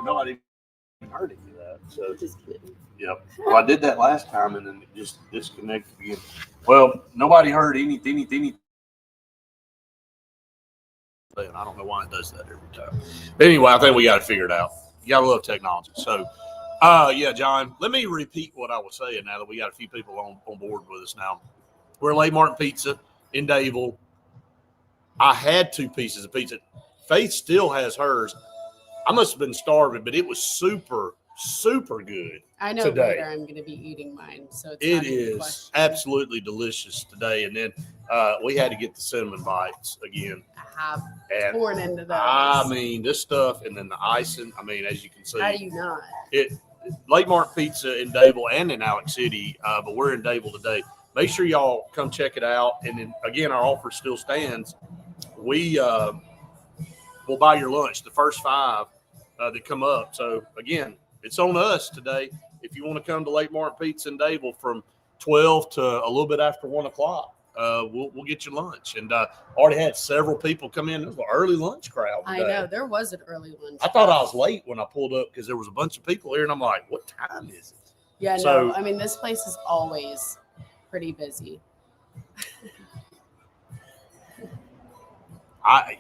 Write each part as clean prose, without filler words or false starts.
Nobody even heard any of that. So, Just kidding. yep. Well, I did that last time, and then it just disconnected again. Well, nobody heard anything. And I don't know why it does that every time. But anyway, I think we got to figure it out. You got to love technology. So, yeah, John, let me repeat what I was saying now that we got a few people on board with us now. We're at Lake Martin Pizza in Dadeville. I had 2 pieces of pizza. Faith still has hers. I must have been starving, but it was super, super good. I know today. later I'm going to be eating mine, so It is absolutely delicious today. And then we had to get the cinnamon bites again. I have torn into those. I mean, this stuff, and then the icing. I mean, as you can see, how do you not? Lake Martin Pizza in Dadeville and in Alex City, but we're in Dadeville today. Make sure y'all come check it out. And then again, our offer still stands. We'll buy your lunch, the first 5 that come up. So again, it's on us today. If you want to come to Lake Martin Pizza in Dadeville from 12 to a little bit after 1 o'clock, we'll get you lunch. And already had several people come in. It was an early lunch crowd today. I know there was an early lunch. I thought I was late when I pulled up because there was a bunch of people here, and I'm like, "What time is it?" Yeah, so, no. I mean, this place is always pretty busy. I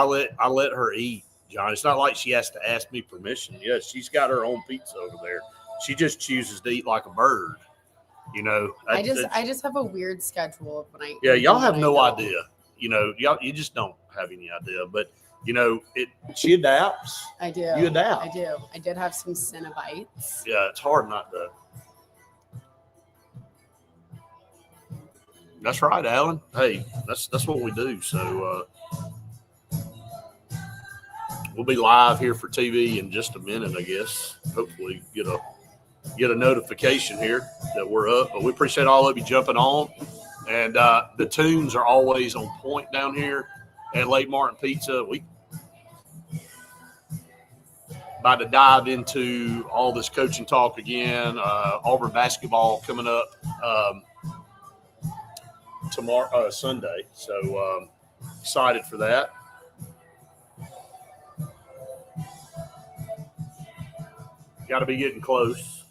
let her eat, John. It's not like she has to ask me permission. Yes, she's got her own pizza over there. She just chooses to eat like a bird. You know, I just have a weird schedule of when I. Yeah, y'all have no idea. You know, you just don't have any idea. But you know, she adapts. I do. You adapt. I do. I did have some Cinnabites. Yeah, it's hard not to. That's right, Alan. Hey, that's what we do. So we'll be live here for TV in just a minute, I guess. Hopefully, get a notification here that we're up. But we appreciate all of you jumping on. And the tunes are always on point down here at Lake Martin Pizza. We about to dive into all this coaching talk again. Auburn basketball coming up tomorrow, Sunday. So excited for that. Got to be getting close.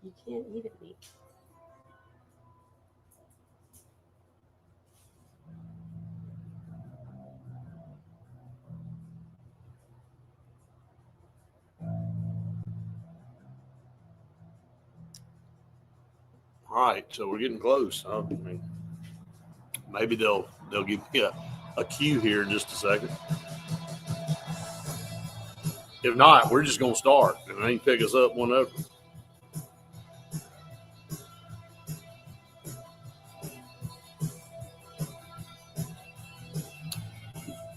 You can't eat at me. All right, so we're getting close. I mean, maybe they'll give me a cue here in just a second. If not, we're just going to start, and they can pick us up one over.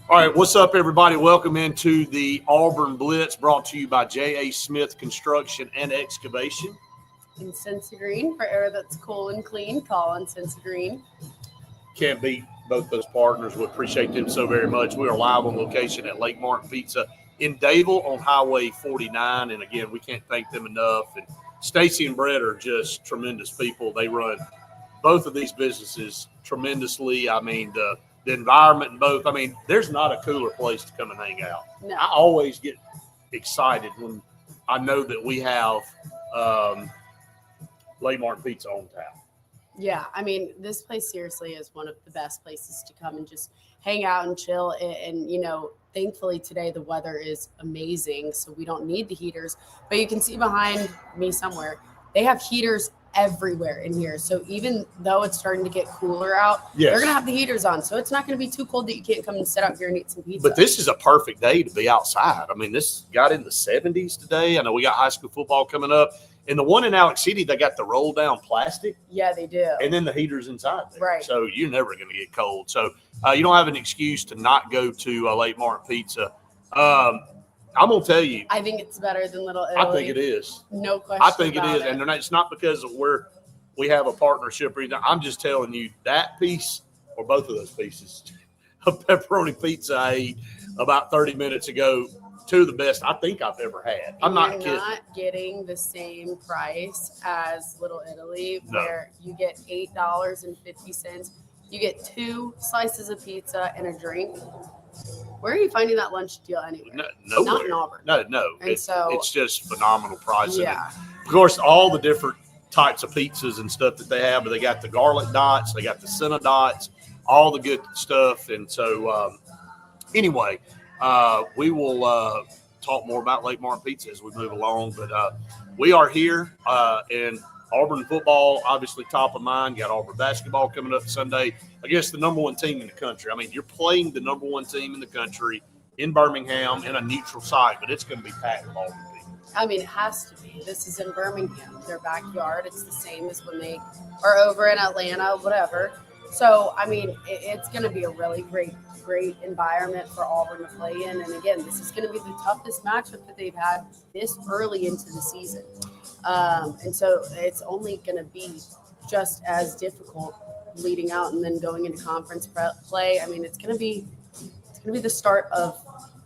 All right, what's up, everybody? Welcome into the Auburn Blitz, brought to you by J.A. Smith Construction and Excavation. In Cincy Green, for air that's cool and clean, call on Cincy Green. Can't beat both those partners. We appreciate them so very much. We are live on location at Lake Martin Pizza in Dadeville on Highway 49. And again, we can't thank them enough. And Stacy and Brett are just tremendous people. They run both of these businesses tremendously. I mean, the environment in both. I mean, there's not a cooler place to come and hang out. No. I always get excited when I know that we have Lake Martin Pizza on tap. Yeah, I mean, this place seriously is one of the best places to come and just hang out and chill. And you know, thankfully today the weather is amazing, so we don't need the heaters. But you can see behind me somewhere, they have heaters everywhere in here. So even though it's starting to get cooler out, yes, they're going to have the heaters on. So it's not going to be too cold that you can't come and sit out here and eat some pizza. But this is a perfect day to be outside. I mean, this got in the 70s today. I know we got high school football coming up. And the one in Alex City, they got the roll down plastic. Yeah, they do. And then the heater's inside there. Right. So you're never going to get cold. So you don't have an excuse to not go to Lake Martin Pizza. I'm going to tell you. I think it's better than Little Italy. I think it is. No question. I think it is. And it's not because we have a partnership or anything. I'm just telling you that piece or both of those pieces of pepperoni pizza I ate about 30 minutes ago two of the best I think I've ever had. I'm not kidding. You're not getting the same price as Little Italy, No. where you get $8.50. You get 2 slices of pizza and a drink. Where are you finding that lunch deal anywhere? Nowhere. Not in Auburn. No. And It's just phenomenal pricing. Yeah. Of course, all the different types of pizzas and stuff that they have, but they got the garlic dots, they got the cinna dots, all the good stuff. And so, anyway, we will talk more about Lake Martin Pizza as we move along. But we are here, and Auburn football, obviously top of mind. Got Auburn basketball coming up Sunday. I guess the number 1 team in the country. I mean, you're playing the number 1 team in the country in Birmingham in a neutral site, but it's going to be packed with Auburn people. I mean, it has to be. This is in Birmingham, their backyard. It's the same as when they are over in Atlanta, whatever. So, I mean, it's going to be a really great environment for Auburn to play in. And again, this is going to be the toughest matchup that they've had this early into the season. And so it's only going to be just as difficult leading out and then going into conference play. I mean, it's going to be the start of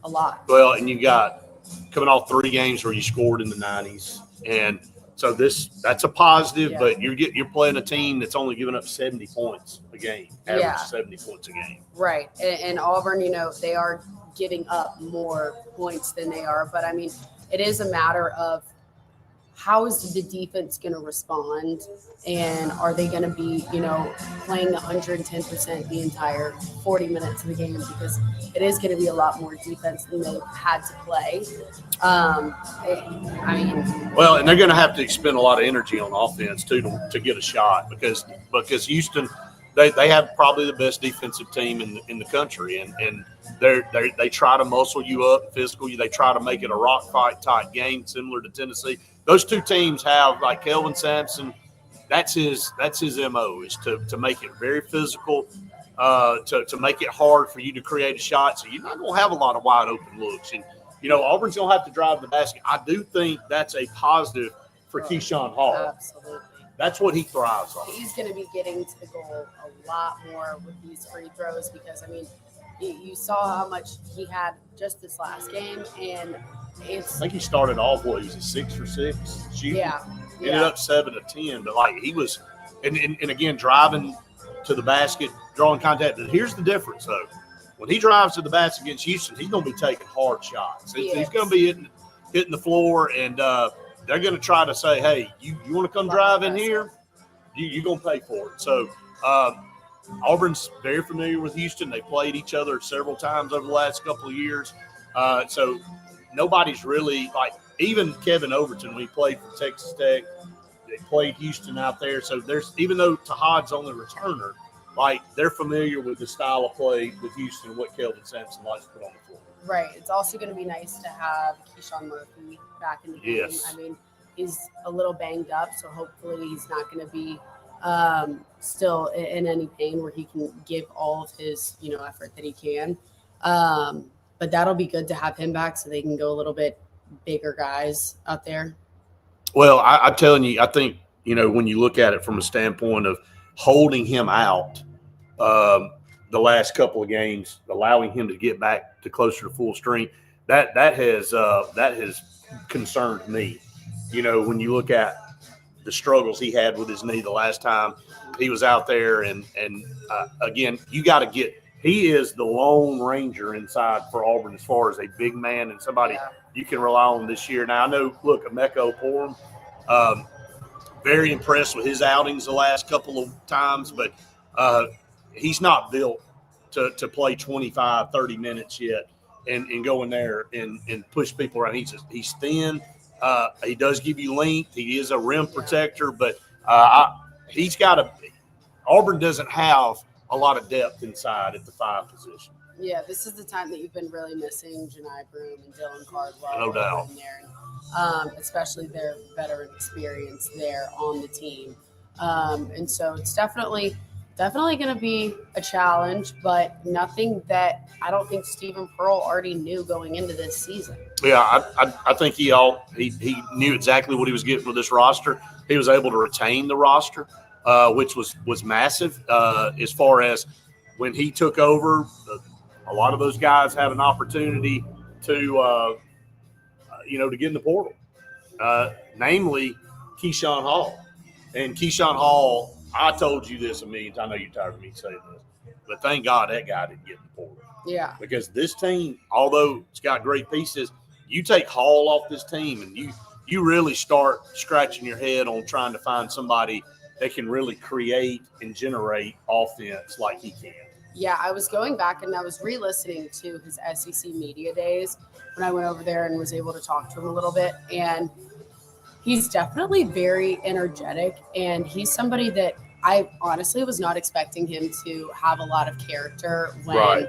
a lot. Well, and you got coming off 3 games where you scored in the 90s, and so that's a positive. Yeah. But you're playing a team that's only giving up 70 points a game, average 70 points a game. Right, and Auburn, they are giving up more points than they are. But I mean, it is a matter of how is the defense going to respond, and are they going to be, playing 110% the entire 40 minutes of the game, because it is going to be a lot more defense than they've had to play. Well, and they're going to have to expend a lot of energy on offense too to get a shot, because Houston, they have probably the best defensive team in the country, and they try to muscle you up, physical you. They try to make it a rock fight type game, similar to Tennessee. Those 2 teams have, like, Kelvin Sampson. That's his MO, is to make it very physical, to make it hard for you to create a shot. So you're not going to have a lot of wide open looks. And, Auburn's going to have to drive the basket. I do think that's a positive for Keyshawn Hall. Absolutely. That's what he thrives on. He's going to be getting to the goal a lot more with these free throws, because, I mean, you saw how much he had just this last game, and I think he started off, he was 6 for 6 shooting. Yeah. Ended up 7 of 10, but he was, and again, driving to the basket, drawing contact. And here's the difference, though. When he drives to the basket against Houston, he's going to be taking hard shots. He's going to be hitting the floor, and they're going to try to say, hey, you want to come drive in here? You're going to pay for it. So Auburn's very familiar with Houston. They played each other several times over the last couple of years. So nobody's really, even Kevin Overton, when he played for Texas Tech, they played Houston out there. So even though Tahad's only returner, they're familiar with the style of play with Houston and what Kelvin Sampson likes to put on the floor. Right. It's also going to be nice to have Keyshawn Murphy back in the game. Yes. I mean, he's a little banged up, so hopefully he's not going to be still in any pain where he can give all of his, effort that he can. But that'll be good to have him back so they can go a little bit bigger guys out there. Well, I'm telling you, I think, when you look at it from a standpoint of holding him out the last couple of games, allowing him to get back to closer to full strength, that has concerned me. When you look at the struggles he had with his knee the last time he was out there, and again, you got to get. He is the lone ranger inside for Auburn as far as a big man and somebody you can rely on this year. Now, I know, look, Emeka Oporum, very impressed with his outings the last couple of times, but he's not built to play 25, 30 minutes yet and go in there and push people around. He's thin. He does give you length. He is a rim protector, but Auburn doesn't have a lot of depth inside at the 5 position. Yeah, this is the time that you've been really missing Janai Broome and Dylan Cardwell. No doubt. In there. And, especially their veteran experience there on the team. And so it's definitely going to be a challenge, but nothing that I don't think Stephen Pearl already knew going into this season. Yeah, I think he knew exactly what he was getting with this roster. He was able to retain the roster, which was massive as far as when he took over. A lot of those guys had an opportunity to to get in the portal, namely Keyshawn Hall. And Keyshawn Hall, I told you this a million times. I know you're tired of me saying this, but thank God that guy didn't get in the portal. Yeah. Because this team, although it's got great pieces, you take Hall off this team and you really start scratching your head on trying to find somebody that can really create and generate offense like he can. Yeah, I was going back and I was re-listening to his SEC media days when I went over there and was able to talk to him a little bit. And he's definitely very energetic, and he's somebody that I honestly was not expecting him to have a lot of character when Right.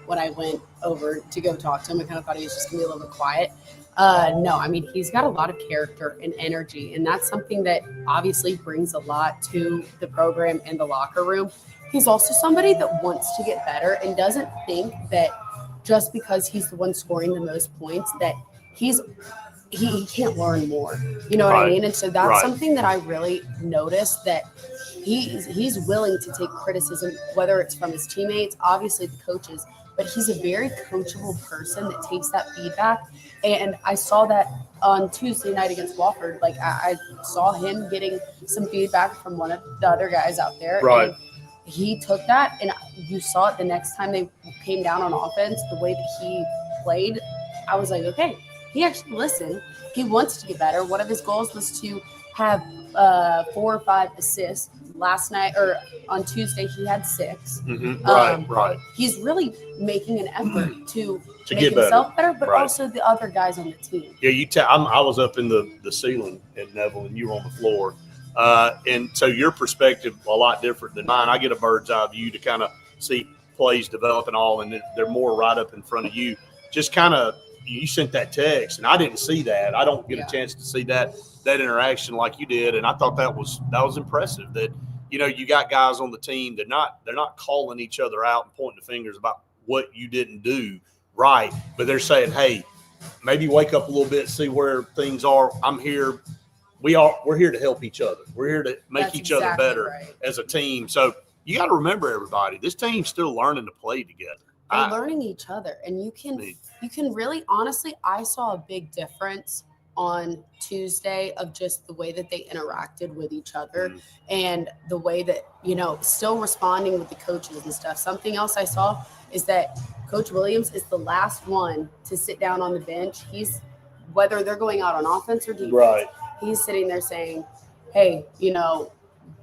when I went over to go talk to him. I kind of thought he was just going to be a little bit quiet. No, I mean, he's got a lot of character and energy, and that's something that obviously brings a lot to the program and the locker room. He's also somebody that wants to get better and doesn't think that just because he's the one scoring the most points that he can't learn more. You know what I Right. mean? And so that's Right. something that I really noticed, that he's willing to take criticism, whether it's from his teammates, obviously the coaches, but he's a very coachable person that takes that feedback. And I saw that on Tuesday night against Wofford. Like I saw him getting some feedback from one of the other guys out there. Right. And he took that, and you saw it the next time they came down on offense, the way that he played. I was like, okay, he actually listened. He wants to get better. One of his goals was to have 4 or 5 assists. Last night or on Tuesday, he had 6. Mm-hmm. Right, right. He's really making an effort to make get better. himself better, but Right. also the other guys on the team. Yeah, I was up in the ceiling at Neville, and you were on the floor. And so your perspective a lot different than mine. I get a bird's eye view to kind of see plays develop and all, and they're more right up in front of you. Just kind of, you sent that text, and I didn't see that. I don't get a chance to see that interaction like you did, and I thought that was impressive. That you got guys on the team. They're not calling each other out and pointing the fingers about what you didn't do right, but they're saying, hey, maybe wake up a little bit, see where things are. I'm here. We're here to help each other. We're here to make That's each other exactly better right. as a team. So you got to remember, everybody, this team's still learning to play together. They're learning each other, and you can really, honestly, I saw a big difference on Tuesday of just the way that they interacted with each other and the way that, still responding with the coaches and stuff. Something else I saw is that Coach Williams is the last one to sit down on the bench. Whether they're going out on offense or defense, Right. he's sitting there saying, hey,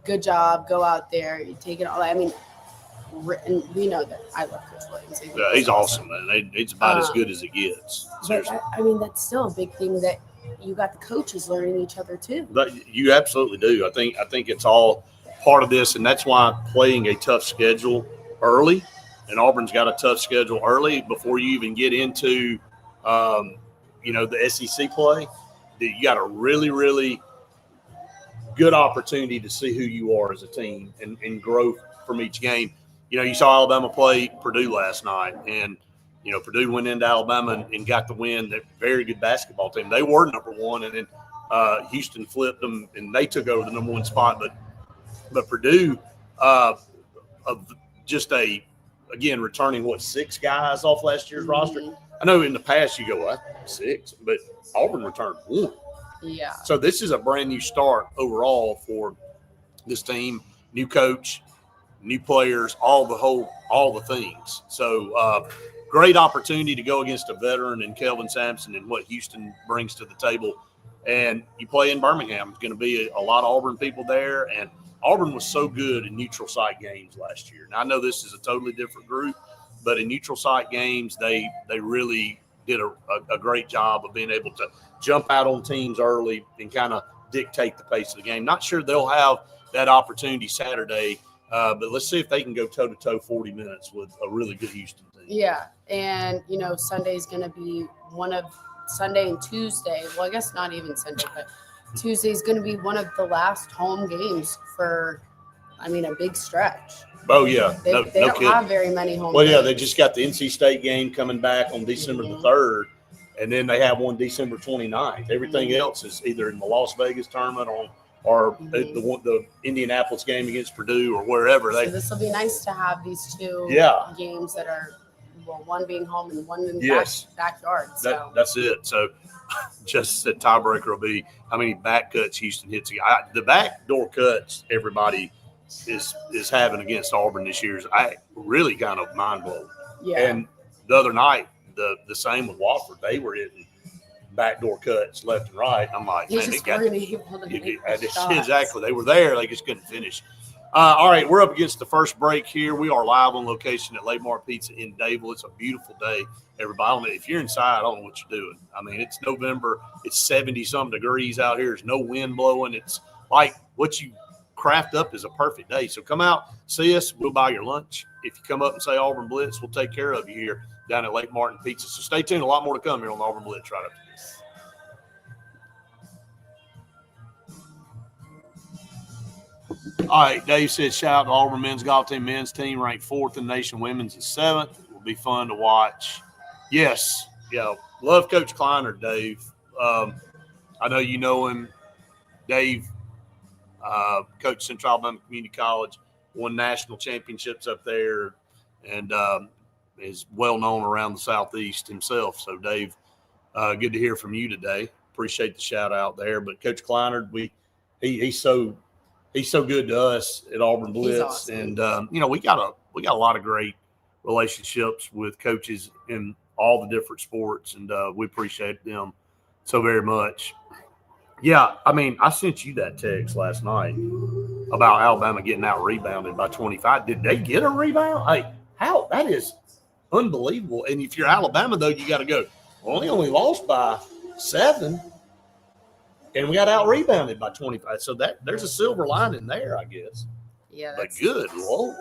good job, go out there, you take it all. I mean, and we know that I love Coach Williams. Yeah, he's awesome, man. It's about as good as it gets. But Seriously. I mean, that's still a big thing, that you got the coaches learning each other too. But you absolutely do. I think it's all part of this, and that's why playing a tough schedule early, and Auburn's got a tough schedule early before you even get into, the SEC play. You got a really, really good opportunity to see who you are as a team and grow from each game. You saw Alabama play Purdue last night, and Purdue went into Alabama and got the win. They're a very good basketball team. They were number one, and then Houston flipped them, and they took over the number one spot. But Purdue, again, returning 6 guys off last year's roster. I know in the past you go 6, but Auburn returned 1. Yeah. So this is a brand new start overall for this team. New coach, new players, all the things. So great opportunity to go against a veteran in Kelvin Sampson and what Houston brings to the table. And you play in Birmingham. It's going to be a lot of Auburn people there. And Auburn was so good in neutral site games last year. Now, I know this is a totally different group, but in neutral site games, they really did a great job of being able to jump out on teams early and kind of dictate the pace of the game. Not sure they'll have that opportunity Saturday, but let's see if they can go toe-to-toe 40 minutes with a really good Houston team. Yeah, and, Sunday's going to be Sunday and Tuesday. Well, I guess not even Sunday, but Tuesday's going to be one of the last home games for, a big stretch. Oh, yeah. They don't kidding. have very many home Well, yeah, games. they just got the NC State game coming back on December the 3rd, and then they have one December 29th. Everything else is either in the Las Vegas tournament or the Indianapolis game against Purdue or wherever. So this will be nice to have these two games that are well, one being home and one in the Yes. backyard. So That's it. So just the tiebreaker will be how many back cuts Houston hits. The backdoor cuts everybody is having against Auburn this year is really kind of mind blowing. yeah, And the other night, the same with Wofford. They were hitting backdoor cuts left and right. I'm like, they man, just weren't able to make the shots. exactly. They were there. They just couldn't finish. All right, we're up against the first break here. We are live on location at Lamar Pizza in Dadeville. It's a beautiful day, everybody. I don't know, if you're inside, I don't know what you're doing. I mean, it's November. It's 70-some degrees out here. There's no wind blowing. It's like what you craft up is a perfect day. So come out, see us. We'll buy your lunch. If you come up and say Auburn Blitz, we'll take care of you here down at Lake Martin Pizza. So stay tuned. A lot more to come here on the Auburn Blitz right after this. All right, Dave said, shout out to Auburn men's golf team. Men's team ranked 4th in the nation. Women's is 7th. It will be fun to watch. Yes, love Coach Kleiner, Dave. I know you know him. Dave, Coach Central Alabama Community College, won national championships up there, and is well known around the Southeast himself. So, Dave, good to hear from you today. Appreciate the shout out there. But Coach Kleiner, he's so good to us at Auburn Blitz, awesome. And we got a lot of great relationships with coaches in all the different sports, and we appreciate them so very much. Yeah, I mean, I sent you that text last night about Alabama getting out rebounded by 25. Did they get a rebound? Hey, how? That is unbelievable. And if you're Alabama, though, you got to go, well, they only lost by 7. And we got out rebounded by 25. So there's a silver lining there, I guess. Yeah. But good Lord.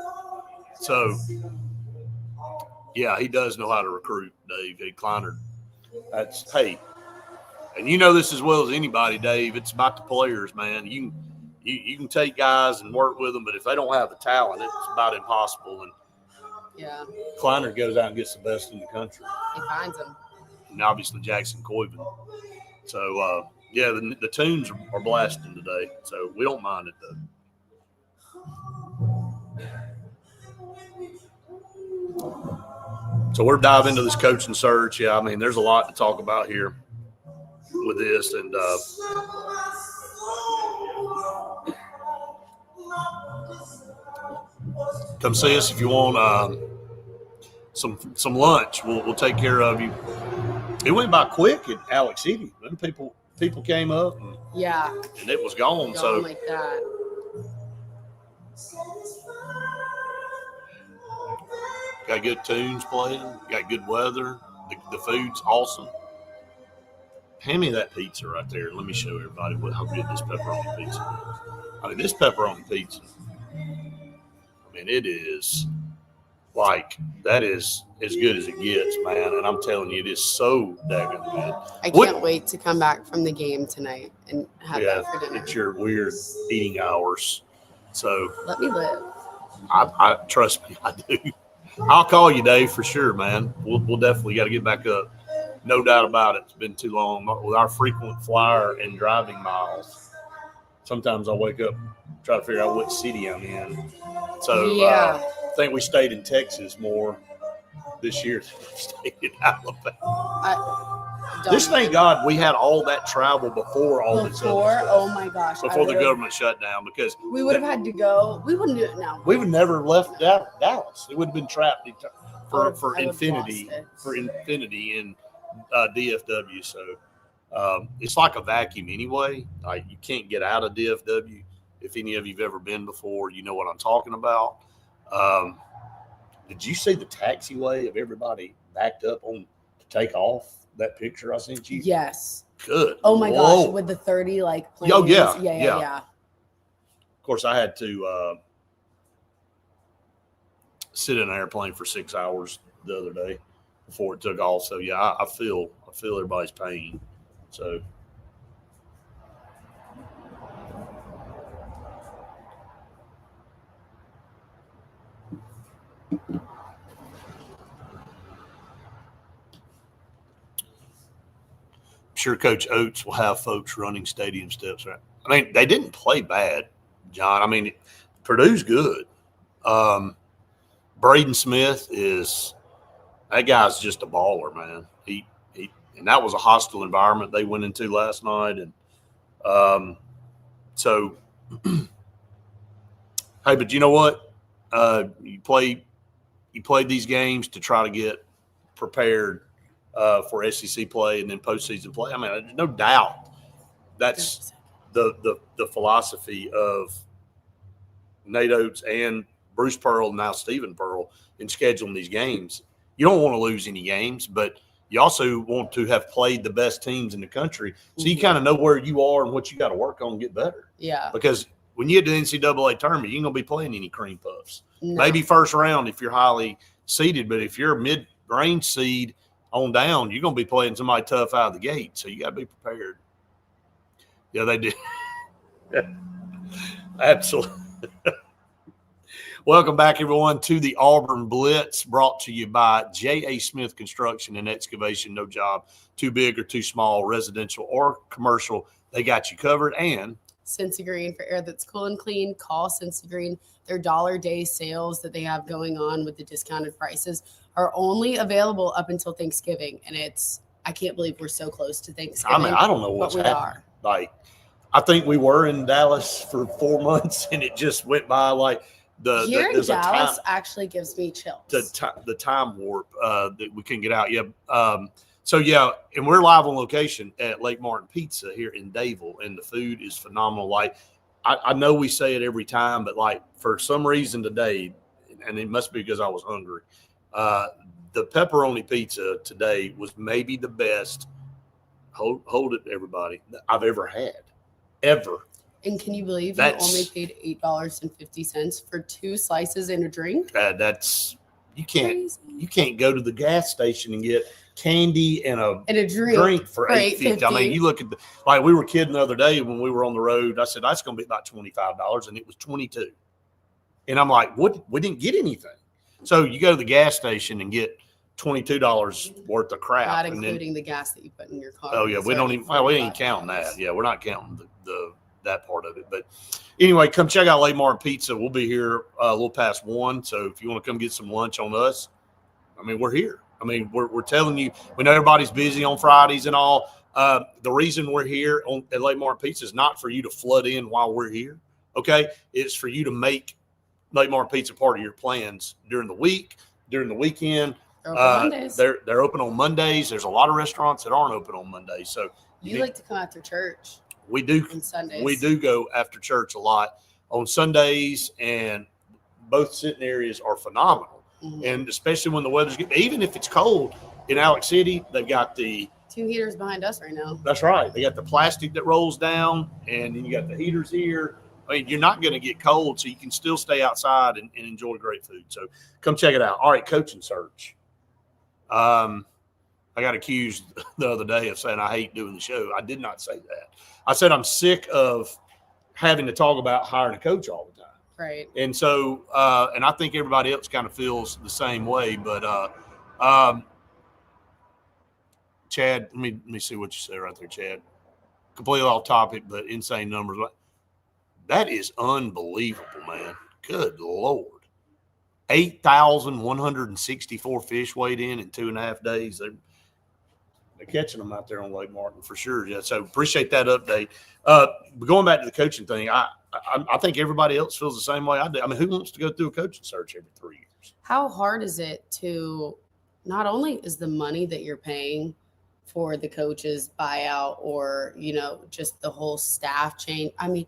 So, yeah, he does know how to recruit, Dave. Kleiner. That's, hey, and you know this as well as anybody, Dave. It's about the players, man. You can take guys and work with them, but if they don't have the talent, it's about impossible. And yeah, Kleiner goes out and gets the best in the country. he finds them. And obviously Jackson Coyven. So, yeah, the tunes are blasting today, so we don't mind it, though. So we're diving into this coaching search. Yeah, I mean, there's a lot to talk about here with this. And come see us if you want some lunch. We'll take care of you. It went by quick at Alex City. Then people came up and it was gone. So like that. Got good tunes playing, got good weather, the food's awesome. Hand me that pizza right there. Let me show everybody how good this pepperoni pizza is. I mean, this pepperoni pizza, it is like, that is as good as it gets, man. And I'm telling you, it is so daggone good. I can't wait to come back from the game tonight and have that for dinner. It's your weird eating hours. So let me live. I trust me, I do. I'll call you, Dave, for sure, man. We'll definitely got to get back up. No doubt about it. It's been too long. With our frequent flyer and driving miles, sometimes I wake up, try to figure out what city I'm in. So I think we stayed in Texas more this year than we stayed in Alabama. Just thank God we had all that travel before all this other stuff. Oh my gosh. Before the government shut down, because we would have had to go. We wouldn't do it now. We would never left Dallas. It would have been trapped for infinity in DFW. So it's like a vacuum anyway. Like, you can't get out of DFW. If any of you've ever been before, you know what I'm talking about. Did you see the taxiway of everybody backed up on to take off? That picture I sent you? Yes. Good. Oh my gosh, with the 30 planes. Oh yeah. Yeah. Of course, I had to sit in an airplane for 6 hours the other day before it took off. So yeah, I feel everybody's pain. So sure Coach Oates will have folks running stadium steps. Right? I mean, they didn't play bad, John. I mean, Purdue's good. Braden Smith is That guy's just a baller, man. He and that was a hostile environment they went into last night, and so hey, but you know what? You played these games to try to get prepared for SEC play and then postseason play. I mean, there's no doubt that's the philosophy of Nate Oates and Bruce Pearl, now Stephen Pearl, in scheduling these games. You don't want to lose any games, but you also want to have played the best teams in the country, so you kind of know where you are and what you got to work on to get better. Yeah. Because when you get to the NCAA tournament, you ain't going to be playing any cream puffs. No. Maybe first round if you're highly seeded, but if you're a mid-range seed on down, you're going to be playing somebody tough out of the gate, so you got to be prepared. Yeah, they did. Absolutely. Welcome back, everyone, to the Auburn Blitz, brought to you by J.A. Smith Construction and Excavation. No job too big or too small, residential or commercial. They got you covered. And Cincy Green, for air that's cool and clean, call Cincy Green. Their dollar-day sales that they have going on with the discounted prices are only available up until Thanksgiving. And I can't believe we're so close to Thanksgiving. I mean, I don't know what's happening. Like, I think we were in Dallas for 4 months, and it just went by like – Here in Dallas actually gives me chills. The time warp that we couldn't get out. Yeah. So, yeah, and we're live on location at Lake Martin Pizza here in Dadeville, and the food is phenomenal. Like, I know we say it every time, but, like, for some reason today, and it must be because I was hungry, the pepperoni pizza today was maybe the best, hold it, everybody, I've ever had, ever. And can you believe you only paid $8.50 for 2 slices and a drink? You can't go to the gas station and get candy and a drink for $8.50. I mean, you look at like we were kidding the other day when we were on the road. I said that's going to be about $25, and it was $22. And I'm like, what? We didn't get anything. So you go to the gas station and get $22 worth of crap, not including the gas that you put in your car. Oh yeah, we ain't counting that. Yeah, we're not counting that part of it. But anyway, come check out Lake Martin Pizza. We'll be here a little past 1. So if you want to come get some lunch on us, I mean, we're here. I mean, we're telling you, we know everybody's busy on Fridays and all. The reason we're here at Lake Martin Pizza is not for you to flood in while we're here. Okay. It's for you to make Lake Martin Pizza part of your plans during the week, during the weekend. They're open on Mondays. There's a lot of restaurants that aren't open on Mondays. So you like to come after church. We do. On Sundays. We do go after church a lot on Sundays, and both sitting areas are phenomenal. Mm-hmm. And especially when the weather's good, even if it's cold in Alex City, they've got the 2 heaters behind us right now. That's right. They got the plastic that rolls down, and then you got the heaters here. I mean, you're not going to get cold, so you can still stay outside and enjoy great food. So come check it out. All right, coaching search. I got accused the other day of saying I hate doing the show. I did not say that. I said I'm sick of having to talk about hiring a coach all the time. Right. And so, and I think everybody else kind of feels the same way. But Chad, let me see what you say right there, Chad. Completely off topic, but insane numbers. That is unbelievable, man. Good Lord. 8,164 fish weighed in 2.5 days. They're catching them out there on Lake Martin for sure. Yeah, so appreciate that update. But going back to the coaching thing, I think everybody else feels the same way I do. I mean, who wants to go through a coaching search every 3 years? How hard is it to not only is the money that you're paying for the coaches buyout or, just the whole staff change? I mean,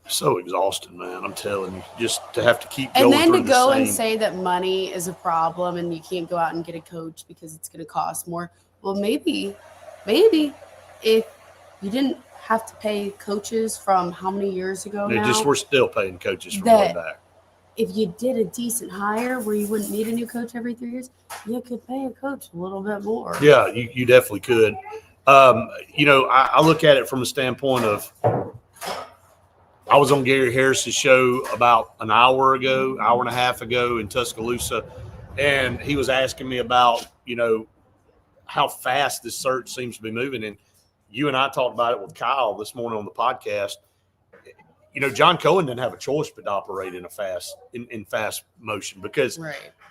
so exhausting, man. I'm telling you, just to have to keep going. And then to go and say that money is a problem and you can't go out and get a coach because it's going to cost more. Well, maybe if you didn't have to pay coaches from how many years ago now? We're still paying coaches from way back. If you did a decent hire where you wouldn't need a new coach every 3 years, you could pay a coach a little bit more. Yeah, you definitely could. I look at it from the standpoint of I was on Gary Harris's show about an hour and a half ago in Tuscaloosa, and he was asking me about, how fast this search seems to be moving. And you and I talked about it with Kyle this morning on the podcast. John Cohen didn't have a choice but to operate in a fast motion because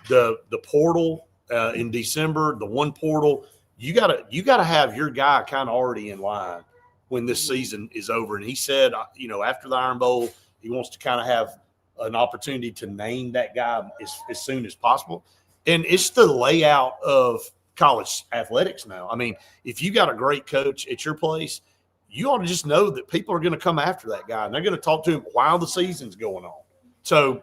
the portal in December, the one portal. You gotta have your guy kind of already in line when this season is over. And he said, after the Iron Bowl, he wants to kind of have an opportunity to name that guy as soon as possible. And it's the layout of college athletics now. I mean, if you got a great coach at your place, you ought to just know that people are going to come after that guy and they're going to talk to him while the season's going on. So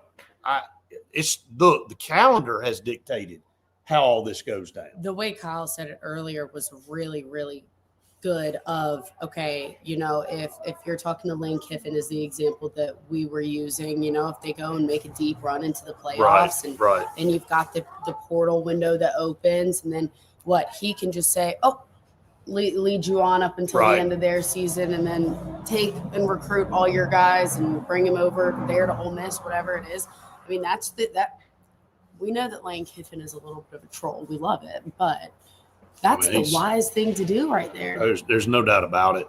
it's the calendar has dictated how all this goes down. The way Kyle said it earlier was really, really good of, okay, if you're talking to Lane Kiffin as the example that we were using, if they go and make a deep run into the playoffs and you've got the portal window that opens, and then he can just say, lead you on up until the end of their season, and then take and recruit all your guys and bring them over there to Ole Miss, whatever it is. I mean, that we know that Lane Kiffin is a little bit of a troll. We love it, but that's the wise thing to do right there. There's no doubt about it.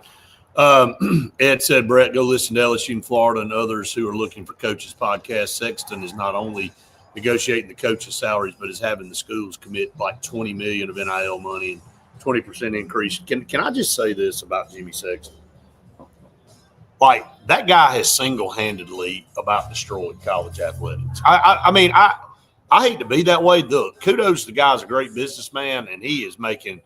Ed said, Brett, go listen to LSU in Florida and others who are looking for coaches podcast. Sexton is not only negotiating the coaches' salaries, but is having the schools commit like $20 million of NIL money and 20% increase. Can I just say this about Jimmy Sexton? Like, that guy has single-handedly about destroyed college athletics. I mean, I hate to be that way. Look, kudos to the guy's a great businessman, and he is making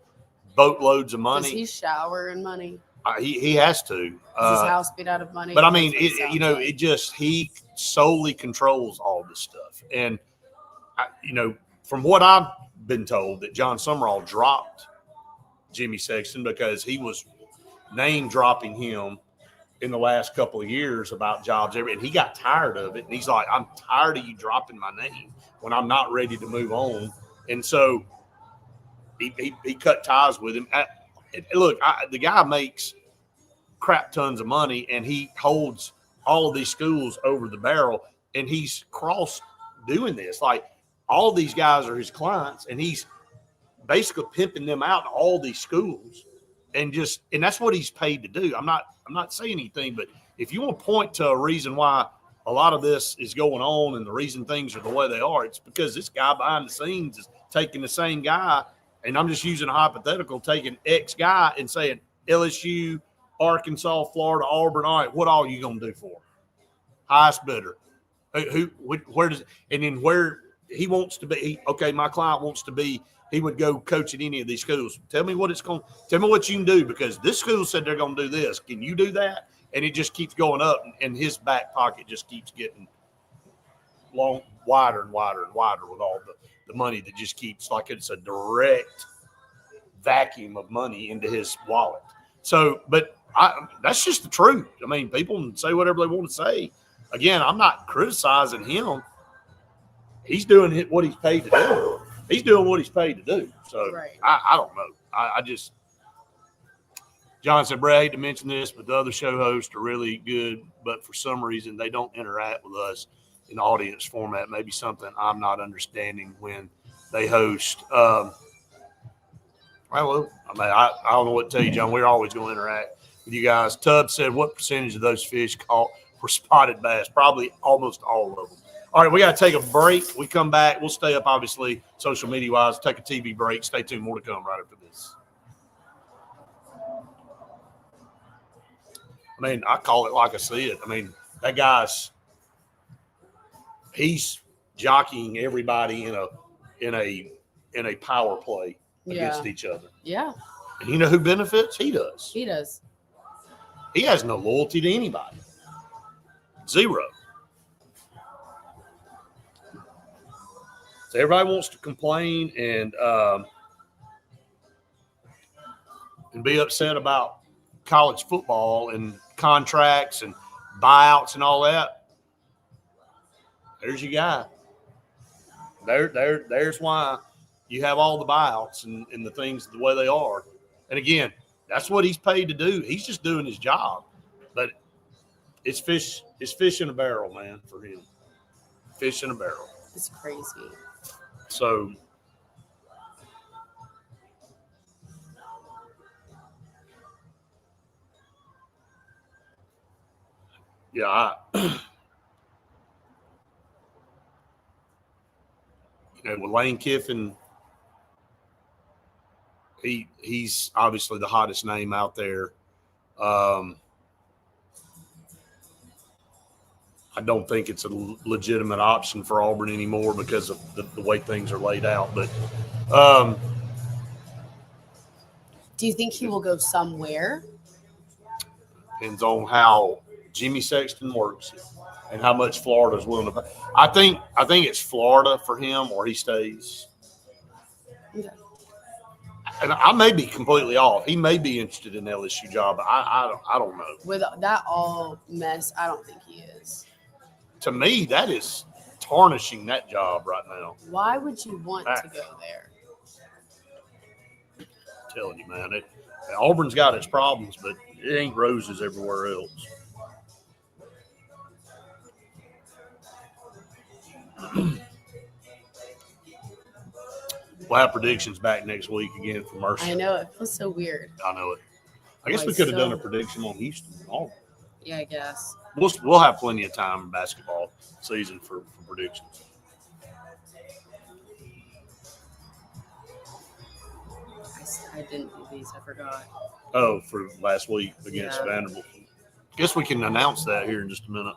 boatloads of money. Does he shower in money? He has to. Is his house beat out of money? But I mean, he solely controls all this stuff. And, from what I've been told, that John Summerall dropped Jimmy Sexton because he was name dropping him in the last couple of years about jobs. And he got tired of it. And he's like, I'm tired of you dropping my name when I'm not ready to move on. And so he cut ties with him. The guy makes crap tons of money, and he holds all of these schools over the barrel, and he's cross doing this. Like, all these guys are his clients, and he's basically pimping them out to all these schools, and that's what he's paid to do. I'm not saying anything, but if you want to point to a reason why a lot of this is going on and the reason things are the way they are, it's because this guy behind the scenes is taking the same guy, and I'm just using a hypothetical, taking X guy and saying LSU, Arkansas, Florida, Auburn, all right, what all are you going to do for him? Highest bidder. Where does – and then where he wants to be, okay, my client wants to be, he would go coach at any of these schools. Tell me what tell me what you can do, because this school said they're going to do this. Can you do that? And it just keeps going up, and his back pocket just keeps getting wider and wider and wider with all the money that just keeps, like, it's a direct vacuum of money into his wallet. So, but that's just the truth. I mean, people can say whatever they want to say. Again, I'm not criticizing him. He's doing what he's paid to do. He's doing what he's paid to do. So I don't know. I just – John said, Brad, I hate to mention this, but the other show hosts are really good, but for some reason they don't interact with us in the audience format. Maybe something I'm not understanding when they host. Well, I mean, I don't know what to tell you, John. We're always going to interact with you guys. Tubb said, what percentage of those fish caught were spotted bass? Probably almost all of them. All right, we got to take a break. We come back. We'll stay up, obviously, social media-wise. Take a TV break. Stay tuned. More to come right after this. I mean, I call it like I see it. I mean, that guy's – he's jockeying everybody in a power play against each other. Yeah. And you know who benefits? He does. He does. He has no loyalty to anybody. Zero. So everybody wants to complain and be upset about college football and contracts and buyouts and all that. There's your guy. There's why you have all the buyouts and the things the way they are. And again, that's what he's paid to do. He's just doing his job. But it's fish in a barrel, man, for him. Fish in a barrel. It's crazy. So yeah, with Lane Kiffin He's obviously the hottest name out there. I don't think it's a legitimate option for Auburn anymore because of the way things are laid out. But do you think he will go somewhere? Depends on how Jimmy Sexton works and how much Florida's willing to pay. I think it's Florida for him, or he stays. Okay. And I may be completely off. He may be interested in the LSU job. But I don't know. With that all mess, I don't think he is. To me, that is tarnishing that job right now. Why would you want to go there? I'm telling you, man, Auburn's got its problems, but it ain't roses everywhere else. We'll have predictions back next week again for Mercer. I know, it feels so weird. I know it. I guess we could have done a prediction on Houston and Auburn. Yeah, I guess. We'll have plenty of time in basketball season for predictions. I didn't do these. I forgot. Oh, for last week against Vanderbilt. Guess we can announce that here in just a minute.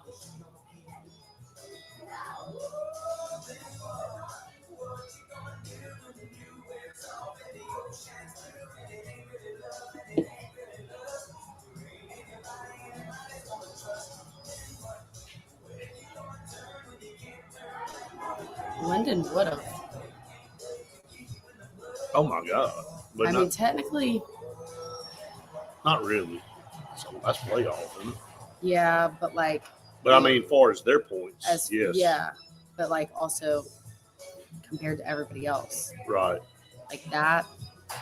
London would have. Oh my God! But I mean, technically, not really. So that's playoff, isn't it? Yeah, but like. But I mean, as far as their points, yes. Yeah, but like also compared to everybody else, right? Like that.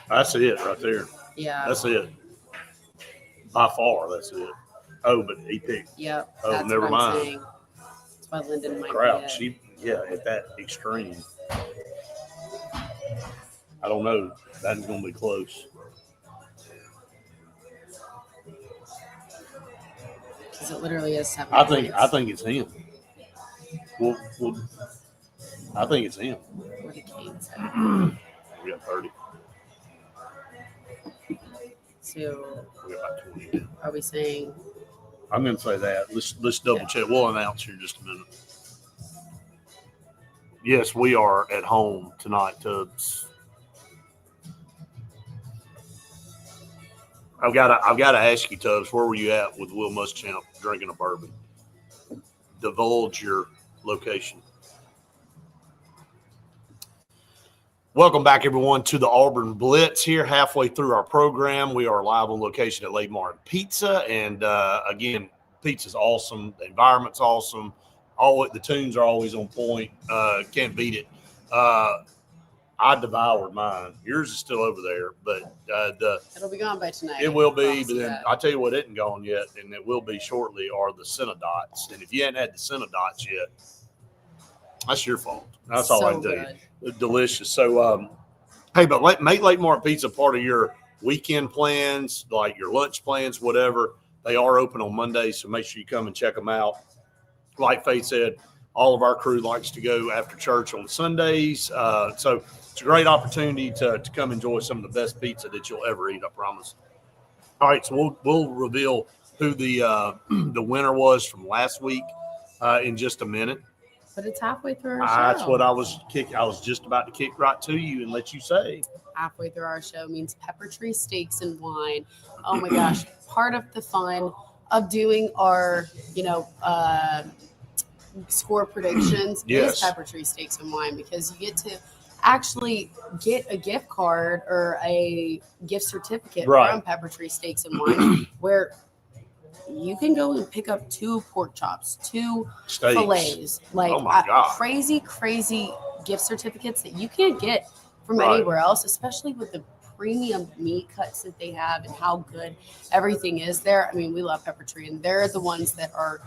That's it right there. Yeah. That's it. By far, that's it. Oh, but he picked. Yep. Oh, that's never what mind. I'm saying. That's why Linden might Crouch. be At that extreme. I don't know. That's going to be close. Because it literally is 7 I points. think it's him. Well, I think it's him. What did Kane say? We got 30. So We got about 20. are we saying? I'm going to say that. Let's double check. We'll announce here in just a minute. Yes, we are at home tonight, Tubbs. I've got to ask you, Tubbs, where were you at with Will Muschamp drinking a bourbon? Divulge your location. Welcome back, everyone, to the Auburn Blitz here. Halfway through our program, we are live on location at Lake Martin Pizza. And, again, pizza's awesome. The environment's awesome. The tunes are always on point. Can't beat it. I devoured mine. Yours is still over there, but It'll be gone by tonight. It will be, but then I'll tell you what isn't gone yet, and it will be shortly, are the Cinedots. And if you hadn't had the Cinedots yet, that's your fault. That's all I can tell you. They're delicious. So, hey, but make Lake Martin Pizza part of your weekend plans, like your lunch plans, whatever. They are open on Mondays, so make sure you come and check them out. Like Faith said, all of our crew likes to go after church on Sundays. So it's a great opportunity to come enjoy some of the best pizza that you'll ever eat, I promise. All right, so we'll reveal who the winner was from last week in just a minute. But it's halfway through our show. That's what I was just about to kick right to you and let you say. Halfway through our show means Pepper Tree Steaks and Wine. Oh my gosh, part of the fun of doing our, score predictions is Pepper Tree Steaks and Wine, because you get to actually get a gift card or a gift certificate from Pepper Tree Steaks and Wine, where you can go and pick up 2 pork chops, 2 fillets, like crazy gift certificates that you can't get from anywhere else, especially with the premium meat cuts that they have and how good everything is there. I mean, we love Pepper Tree, and they're the ones that are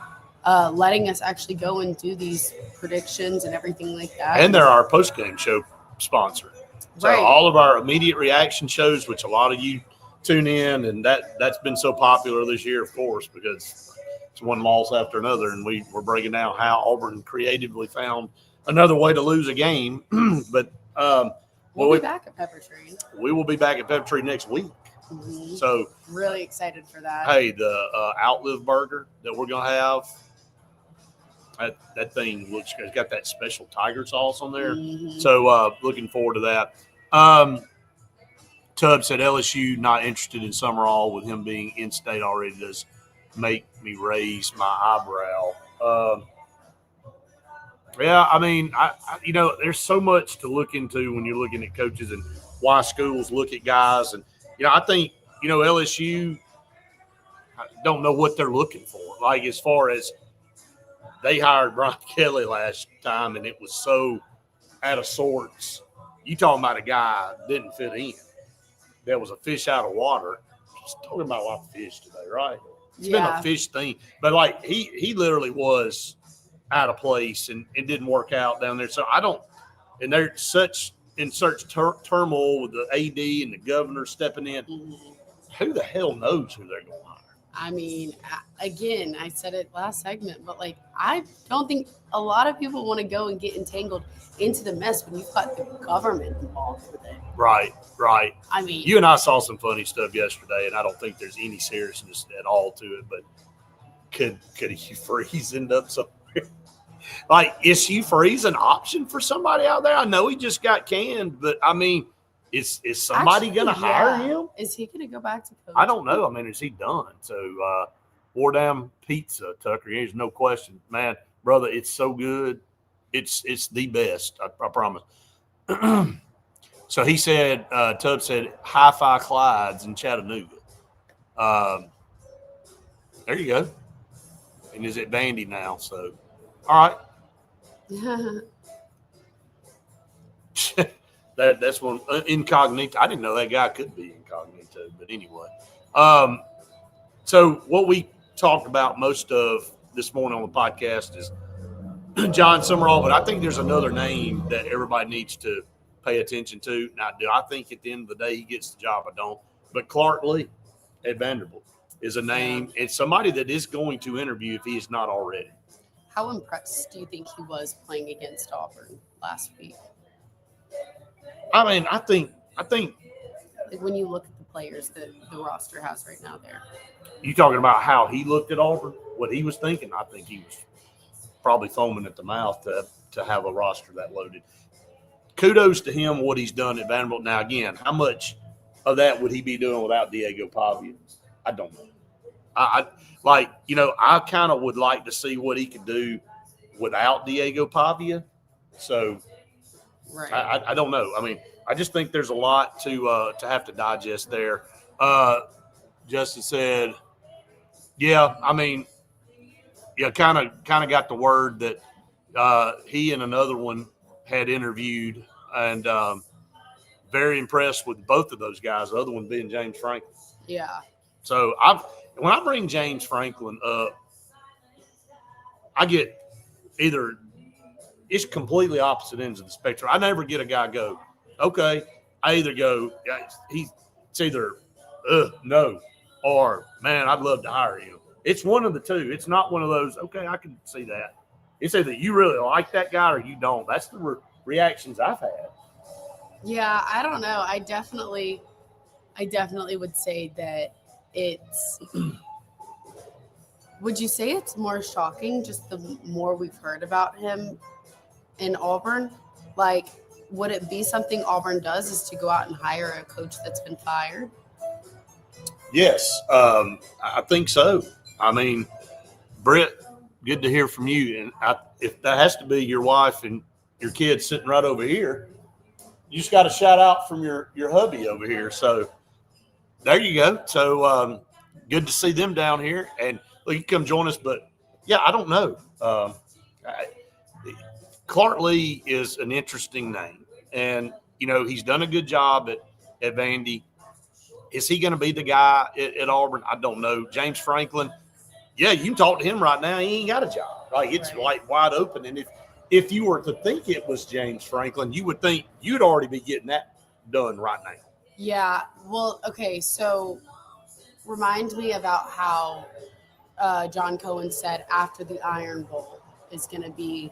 letting us actually go and do these predictions and everything like that. And they're our post-game show sponsor. So all of our immediate reaction shows, which a lot of you tune in, and that's been so popular this year, of course, because it's one loss after another, and we're breaking down how Auburn creatively found another way to lose a game. But We'll be back at Pepper Tree. We will be back at Pepper Tree next week. Mm-hmm. So really excited for that. Hey, the Outlive burger that we're gonna have. That thing looks good. It's got that special tiger sauce on there. Mm-hmm. So looking forward to that. Tubb said LSU not interested in Summerall with him being in state already does make me raise my eyebrow. Yeah, I mean, I there's so much to look into when you're looking at coaches and why schools look at guys. And, I think, LSU, I don't know what they're looking for. Like, as far as they hired Brian Kelly last time, and it was so out of sorts. You talking about a guy that didn't fit in. That was a fish out of water. Just talking about a lot of fish today, right? It's been a fish thing. But, like, he literally was out of place and it didn't work out down there. So and they're in such turmoil with the AD and the governor stepping in. Mm-hmm. Who the hell knows who they're going to hire? I mean, again, I said it last segment, but like, I don't think a lot of people want to go and get entangled into the mess when you've got the government involved with it. Right. I mean, you and I saw some funny stuff yesterday, and I don't think there's any seriousness at all to it, but could Hugh Freeze end up somewhere? Like, is Hugh Freeze an option for somebody out there? I know he just got canned, but I mean, is somebody going to hire him? Is he going to go back to coaching? I don't know. I mean, is he done? So, War Down Pizza, Tucker, there's no question. Man, brother, it's so good. It's the best, I promise. So he said, Tubb said, Hi-Fi Clyde's in Chattanooga. There you go. And is at Vandy now, so. All right. That's one incognito. I didn't know that guy could be incognito, but anyway. So what we talked about most of this morning on the podcast is John Summerall, but I think there's another name that everybody needs to pay attention to. Now, do I think at the end of the day he gets the job? I don't. But Clark Lee at Vanderbilt is a name. It's somebody that is going to interview if he is not already. How impressed do you think he was playing against Auburn last week? I mean, I think like when you look at the players that the roster has right now there. You talking about how he looked at Auburn, what he was thinking? I think he was probably foaming at the mouth to have a roster that loaded. Kudos to him, what he's done at Vanderbilt. Now, again, how much of that would he be doing without Diego Pavia? I don't know. I kind of would like to see what he could do without Diego Pavia. So right. I don't know. I mean, I just think there's a lot to have to digest there. Justin said, yeah, I mean, yeah, kind of got the word that he and another one had interviewed, and very impressed with both of those guys, the other one being James Franklin. Yeah. So when I bring James Franklin up, I get either it's completely opposite ends of the spectrum. I never get a guy go, okay. I either go, it's either no, or man, I'd love to hire him. It's one of the two. It's not one of those, okay, I can see that. It's either you really like that guy or you don't. That's the reactions I've had. Yeah, I don't know. I definitely would say that it's – would you say it's more shocking just the more we've heard about him in Auburn? Like, would it be something Auburn does is to go out and hire a coach that's been fired? Yes, I think so. I mean, Britt, good to hear from you. And if that has to be your wife and your kids sitting right over here, you just got a shout out from your hubby over here. So there you go. So good to see them down here. And look, you come join us. But, yeah, I don't know. Clark Lee is an interesting name. And, he's done a good job at Vandy. Is he going to be the guy at Auburn? I don't know. James Franklin, yeah, you can talk to him right now. He ain't got a job. Like, it's like wide open. And if you were to think it was James Franklin, you would think you'd already be getting that done right now. Yeah. Well, okay. So remind me about how John Cohen said after the Iron Bowl is going to be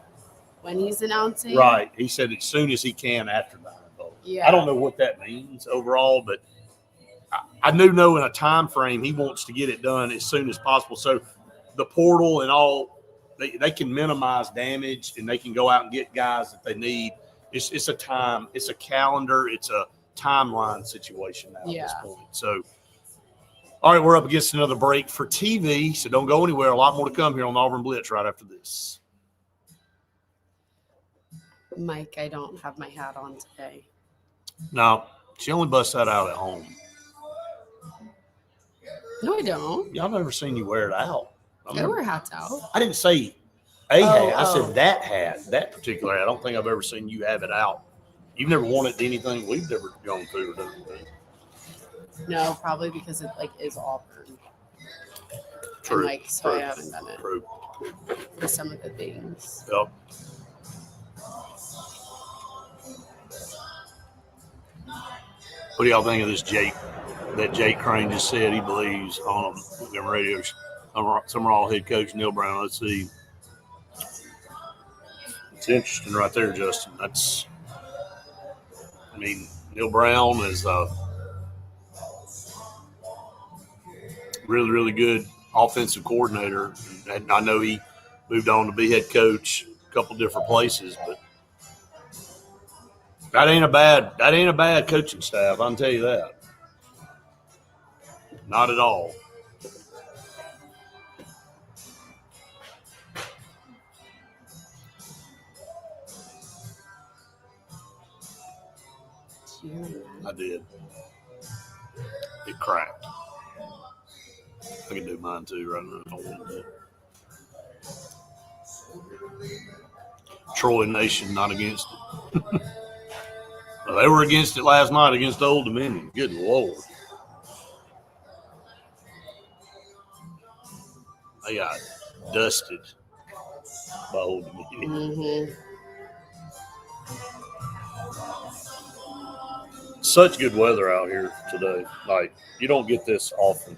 when he's announcing. Right. He said as soon as he can after the Iron Bowl. Yeah. I don't know what that means overall, but I do know in a time frame he wants to get it done as soon as possible. So the portal and all, they can minimize damage and they can go out and get guys that they need. It's a time, it's a calendar, it's a timeline situation now at this point. So, all right, we're up against another break for TV, so don't go anywhere. A lot more to come here on Auburn Blitz right after this. Mike, I don't have my hat on today. No, she only busts that out at home. No, I don't. Y'all never seen you wear it out. I wear hats out. I didn't say a hat. I said that hat, that particular hat. I don't think I've ever seen you have it out. You've never worn it to anything we've never gone through or done anything. No, probably because it is Auburn. True. And so I haven't done it. True. For some of the things. Yep. What do y'all think of this Jake? That Jake Crane just said he believes on them radios. Summerall head coach Neil Brown. Let's see. It's interesting right there, Justin. Neil Brown is really, really good offensive coordinator. And I know he moved on to be head coach a couple different places, but that ain't a bad coaching staff, I can tell you that. Not at all. I did. It cracked. I can do mine too right now if I want to. Troy Nation not against it. Well, they were against it last night against Old Dominion. Good Lord. They got dusted by Old Dominion. Mm-hmm. Such good weather out here today. Like, you don't get this often.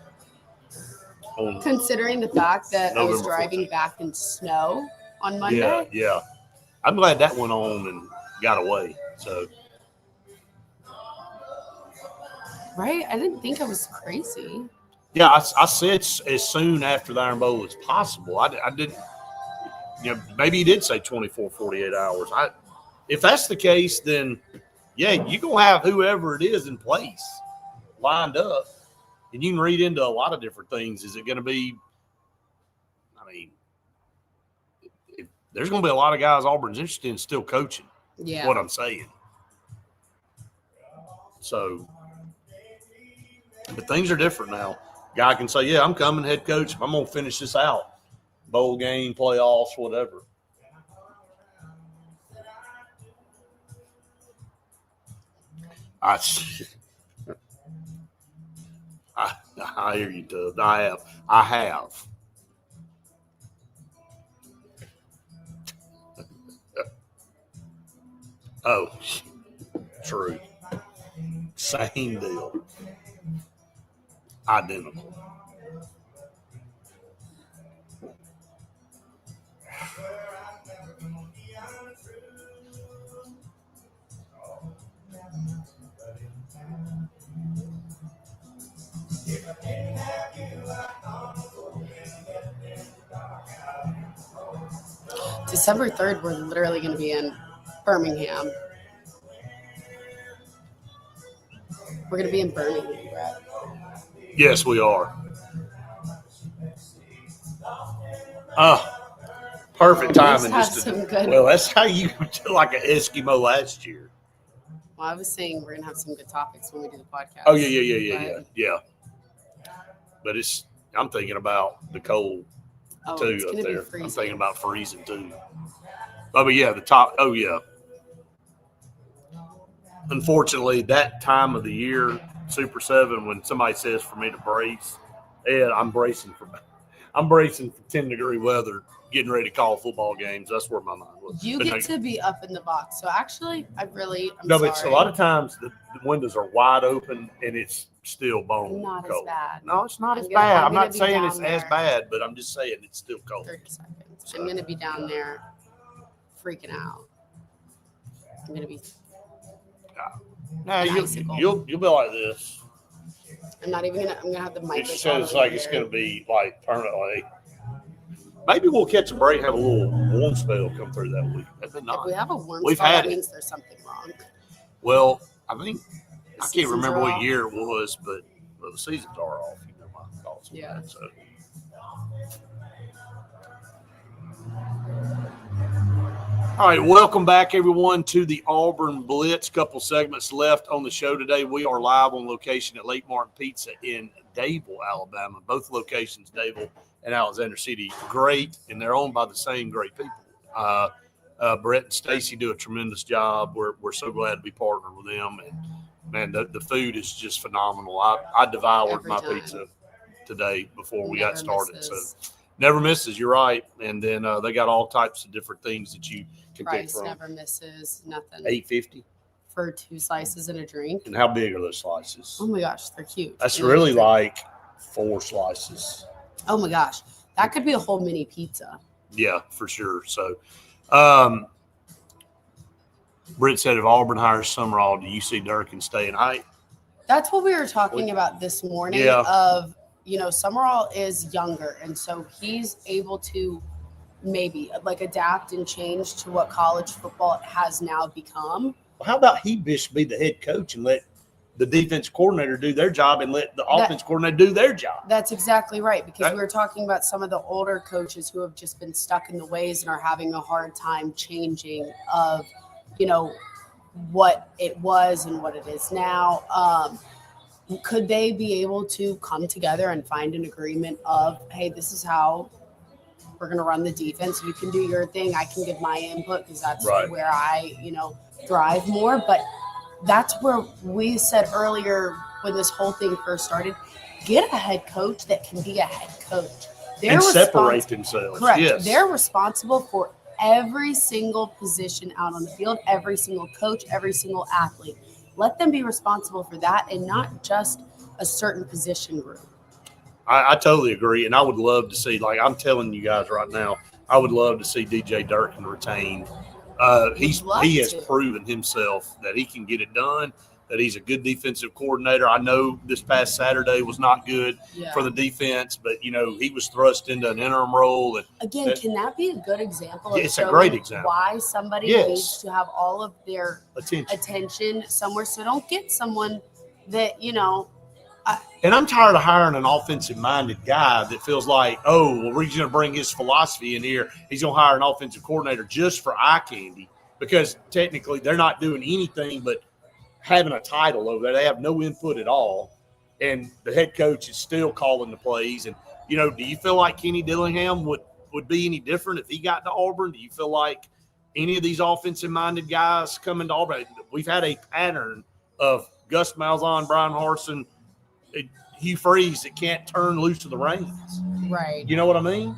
Considering the fact that I was November driving 14th. back in snow on Monday. Yeah. I'm glad that went on and got away. So, Right? I didn't think I was crazy. yeah, I said as soon after the Iron Bowl as possible. I didn't, maybe he did say 24, 48 hours. If that's the case, then, yeah, you're going to have whoever it is in place lined up. And you can read into a lot of different things. Is it going to be, there's going to be a lot of guys Auburn's interested in still coaching. Yeah. What I'm saying. So, but things are different now. Guy can say, yeah, I'm coming head coach. I'm going to finish this out. Bowl game, playoffs, whatever. I hear you, Dub. I have. Oh, true. Same deal. Identical. December 3rd, we're literally going to be in Birmingham. We're going to be in Birmingham, Brett. Yes, we are. Perfect timing. Well, that's how you do like an Eskimo last year. Well, I was saying we're going to have some good topics when we do the podcast. Oh, yeah. But I'm thinking about the cold, too, up there. I'm thinking about freezing, too. Oh, but yeah, the top. Oh, yeah. Unfortunately, that time of the year, Super 7, when somebody says for me to brace, I'm bracing for 10-degree weather, getting ready to call football games. That's where my mind was. You get to be up in the box. So actually, I'm sorry. But a lot of times the windows are wide open and it's still bone Not cold. as bad. No, it's not as bad. I'm not saying it's as bad, but I'm just saying it's still cold. 30 seconds. So. I'm going to be down there freaking out. I'm going to be Nah, an you'll icicle. be like this. I'm not even gonna. I'm gonna have the mic. It sounds like it's gonna be like permanently. Maybe we'll catch a break, have a little warm spell come through that week. That'd be nice. If we have a warm We've spell, had that it. means there's something wrong. Well, I think I can't Seasons remember are what off. year it was, but the seasons are off. You know my thoughts on Yeah. that. So. All right, welcome back, everyone, to the Auburn Blitz. Couple segments left on the show today. We are live on location at Lake Martin Pizza in Dable, Alabama. Both locations, Dable and Alexander City, great, and they're owned by the same great people. Brett and Stacy do a tremendous job. We're so glad to be partnered with them, and man, the food is just phenomenal. I devoured Every my time. pizza today before we Never got started. misses. So never misses. You're right, and then they got all types of different things that you can pick Price from. never misses. Nothing. $8.50. For 2 slices and a drink. And how big are those slices? Oh my goch, they're cute. That's And really a drink. like 4 slices. Oh my gosh, that could be a whole mini pizza. Yeah, for sure. So, Britt said if Auburn hires Summerall, do you see Durkin staying? That's what we were talking about this morning. Yeah. Of Summerall is younger, and so he's able to maybe like adapt and change to what college football has now become. How about he just be the head coach and let the defense coordinator do their job and let the offense coordinator do their job? That's exactly right, because we were talking about some of the older coaches who have just been stuck in the ways and are having a hard time changing of, what it was and what it is now. Could they be able to come together and find an agreement of, hey, this is how we're going to run the defense. You can do your thing. I can give my input because that's Right. where I, thrive more. But that's where we said earlier when this whole thing first started, get a head coach that can be a head coach. And separate themselves. Correct. Yes. They're responsible for every single position out on the field, every single coach, every single athlete. Let them be responsible for that and not just a certain position group. I totally agree, and I would love to see, like I'm telling you guys right now, I would love to see DJ Durkin retained. He has proven himself that he can get it done, that he's a good defensive coordinator. I know this past Saturday was not good for the defense, but, he was thrust into an interim role. And again, can that be a good example of it's a great example. Why somebody needs to have all of their attention somewhere? So don't get someone that, and I'm tired of hiring an offensive-minded guy that feels like, oh, well, we're going to bring his philosophy in here. He's going to hire an offensive coordinator just for eye candy, because technically they're not doing anything but having a title over there. They have no input at all, and the head coach is still calling the plays. And, do you feel like Kenny Dillingham would be any different if he got to Auburn? Do you feel like any of these offensive-minded guys coming to Auburn? We've had a pattern of Gus Malzahn, Brian Harsin, Hugh Freeze that can't turn loose to the reins. Right. You know what I mean?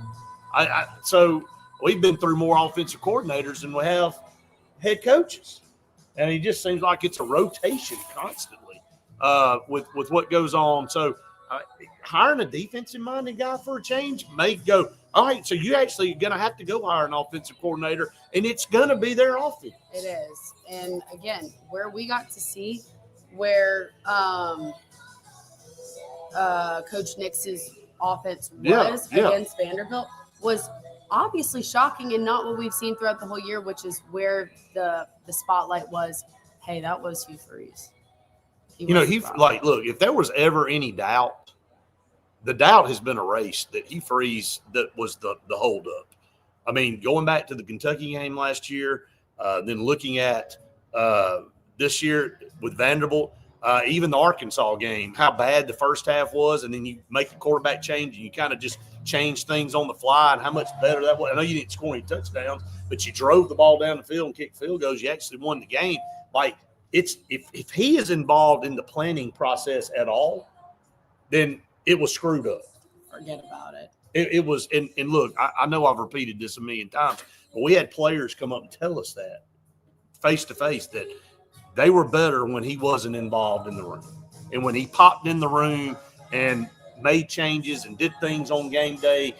So we've been through more offensive coordinators than we have head coaches. And it just seems like it's a rotation constantly with what goes on. So hiring a defensive-minded guy for a change may go, all right, so you actually going to have to go hire an offensive coordinator, and it's going to be their offense. It is. And, again, where we got to see where Coach Nix's offense was against Vanderbilt was obviously shocking and not what we've seen throughout the whole year, which is where the spotlight was. Hey, that was Hugh Freeze. Look, if there was ever any doubt, the doubt has been erased that Hugh Freeze that was the holdup. I mean, going back to the Kentucky game last year, then looking at this year with Vanderbilt, even the Arkansas game, how bad the first half was, and then you make a quarterback change and you kind of just change things on the fly and how much better that was. I know you didn't score any touchdowns, but you drove the ball down the field and kicked field goals. You actually won the game. Like, it's if he is involved in the planning process at all, then it was screwed up. Forget about it. It was, and look, I know I've repeated this a million times, but we had players come up and tell us that face to face that they were better when he wasn't involved in the room. And when he popped in the room and made changes and did things on game day,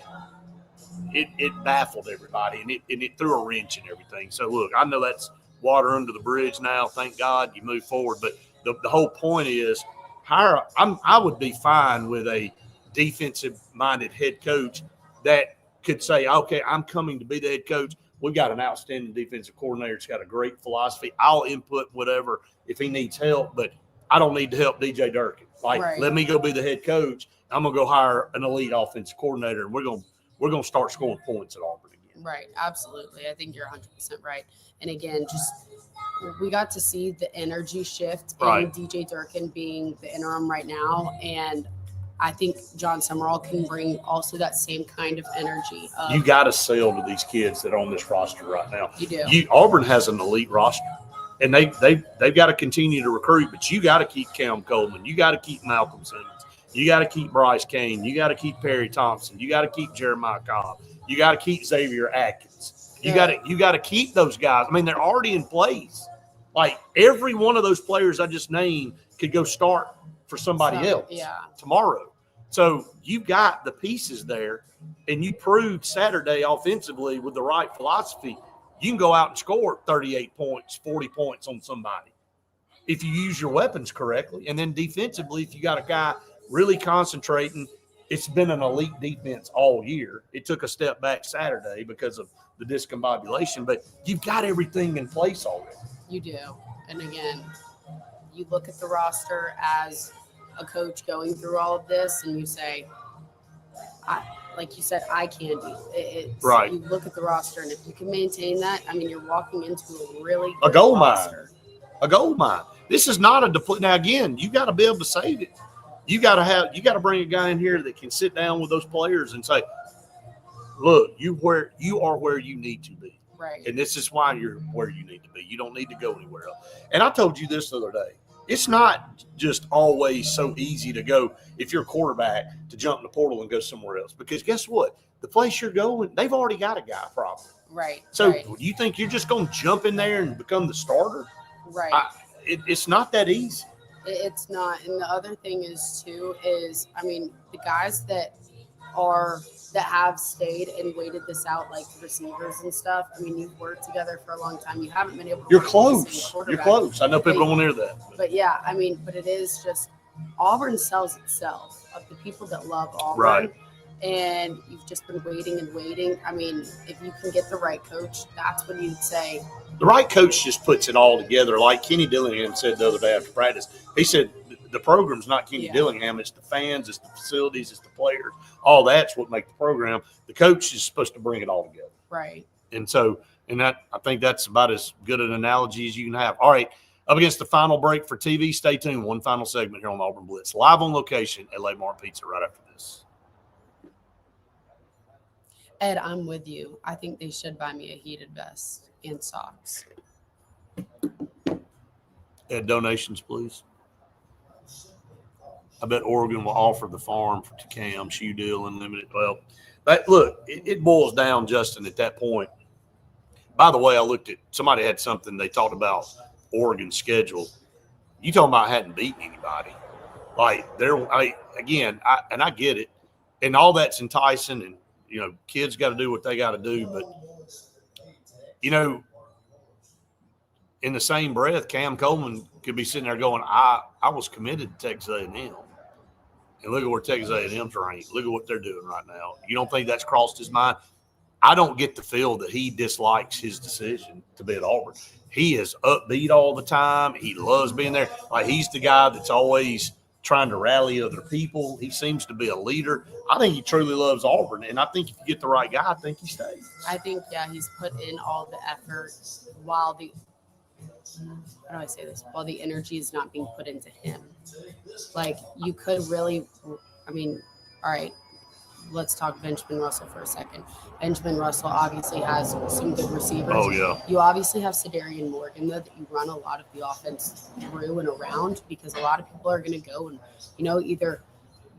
it baffled everybody, and it threw a wrench in everything. So, look, I know that's water under the bridge now. Thank God you move forward. But the whole point is I would be fine with a defensive-minded head coach that could say, okay, I'm coming to be the head coach. We've got an outstanding defensive coordinator. It's got a great philosophy. I'll input whatever if he needs help, but I don't need to help DJ Durkin. Like, let me go be the head coach. I'm gonna go hire an elite offensive coordinator, and we're gonna start scoring points at Auburn again. Right, absolutely. I think you're 100% right. And again, just we got to see the energy shift in DJ Durkin being the interim right now, and I think John Summerall can bring also that same kind of energy. You got to sell to these kids that are on this roster right now. You do. Auburn has an elite roster, and they've got to continue to recruit. But you got to keep Cam Coleman. You got to keep Malcolm Simmons. You got to keep Bryce Kane. You got to keep Perry Thompson. You got to keep Jeremiah Cobb. You got to keep Xavier Atkins. You got to keep those guys. I mean, they're already in place. Like every one of those players I just named could go start for somebody else tomorrow. So you've got the pieces there, and you proved Saturday offensively with the right philosophy. You can go out and score 38 points, 40 points on somebody if you use your weapons correctly. And then defensively, if you got a guy really concentrating, it's been an elite defense all year. It took a step back Saturday because of the discombobulation, but you've got everything in place already. You do. And again, you look at the roster as a coach going through all of this and you say, like you said, eye candy. Right. You look at the roster, and if you can maintain that, I mean, you're walking into a really good gold roster. Mine. A gold mine. This is not a depletion. Now, again, you got to be able to save it. You got to bring a guy in here that can sit down with those players and say, look, you are where you need to be. Right. And this is why you're where you need to be. You don't need to go anywhere else. And I told you this the other day. It's not just always so easy to go, if you're a quarterback, to jump in the portal and go somewhere else. Because guess what? The place you're going, they've already got a guy probably. Right. So do you think you're just going to jump in there and become the starter? Right. It's not that easy. It's not. And the other thing is, I mean, the guys that have stayed and waited this out, like receivers and stuff. I mean, you've worked together for a long time. You haven't been able to. You're close. You're close. I know people don't want to hear that. But yeah, I mean, but it is just Auburn sells itself of the people that love Auburn. Right. And you've just been waiting and waiting. I mean, if you can get the right coach, that's what you'd say. The right coach just puts it all together. Like Kenny Dillingham said the other day after practice, he said the program's not Kenny Dillingham. It's the fans, it's the facilities, it's the players. All that's what makes the program. The coach is supposed to bring it all together. Right. And so, I think that's about as good an analogy as you can have. All right, up against the final break for TV. Stay tuned. One final segment here on Auburn Blitz, live on location at Lamar Pizza right after this. Ed, I'm with you. I think they should buy me a heated vest and socks. Ed, donations, please. I bet Oregon will offer the farm to Cam, shoe deal, unlimited. Well, look, it boils down, Justin, at that point. By the way, I looked at somebody had something they talked about Oregon's schedule. You talking about hadn't beaten anybody. Like, I get it. And all that's enticing, and, kids got to do what they got to do. But, in the same breath, Cam Coleman could be sitting there going, I was committed to Texas A&M. And look at where Texas A&M's ranked. Look at what they're doing right now. You don't think that's crossed his mind? I don't get the feel that he dislikes his decision to be at Auburn. He is upbeat all the time. He loves being there. Like, he's the guy that's always trying to rally other people. He seems to be a leader. I think he truly loves Auburn. And I think if you get the right guy, I think he stays. I think, he's put in all the effort while the energy is not being put into him. Like, you could really, all right, let's talk Benjamin Russell for a second. Benjamin Russell obviously has some good receivers. Oh, yeah. You obviously have Sedarian Morgan, though, that you run a lot of the offense through and around, because a lot of people are going to go and, either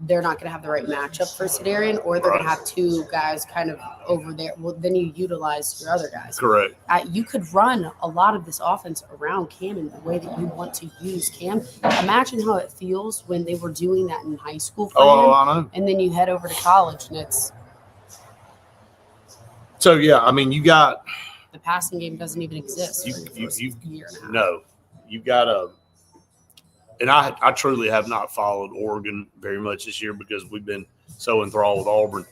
they're not going to have the right matchup for Sedarian, or they're going to have two guys kind of over there. Well, then you utilize your other guys. Correct. You could run a lot of this offense around Cam in the way that you want to use Cam. Imagine how it feels when they were doing that in high school for him. I know. And then you head over to college, and it's – so, you got – the passing game doesn't even exist. No. You've got and I truly have not followed Oregon very much this year because we've been so enthralled with Auburn.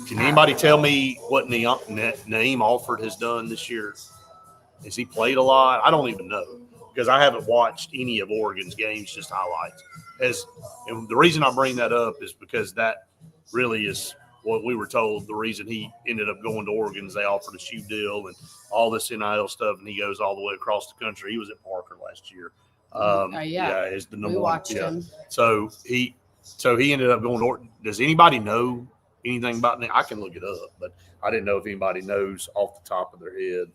Can anybody tell me what Naeem Alford has done this year? Has he played a lot? I don't even know because I haven't watched any of Oregon's games, just highlights. And the reason I bring that up is because that really is what we were told. The reason he ended up going to Oregon is they offered a shoe deal and all this NIL stuff, and he goes all the way across the country. He was at Parker last year. Is the number we watched one. him. So he ended up going to Oregon. Does anybody know anything about that? I can look it up, but I didn't know if anybody knows off the top of their head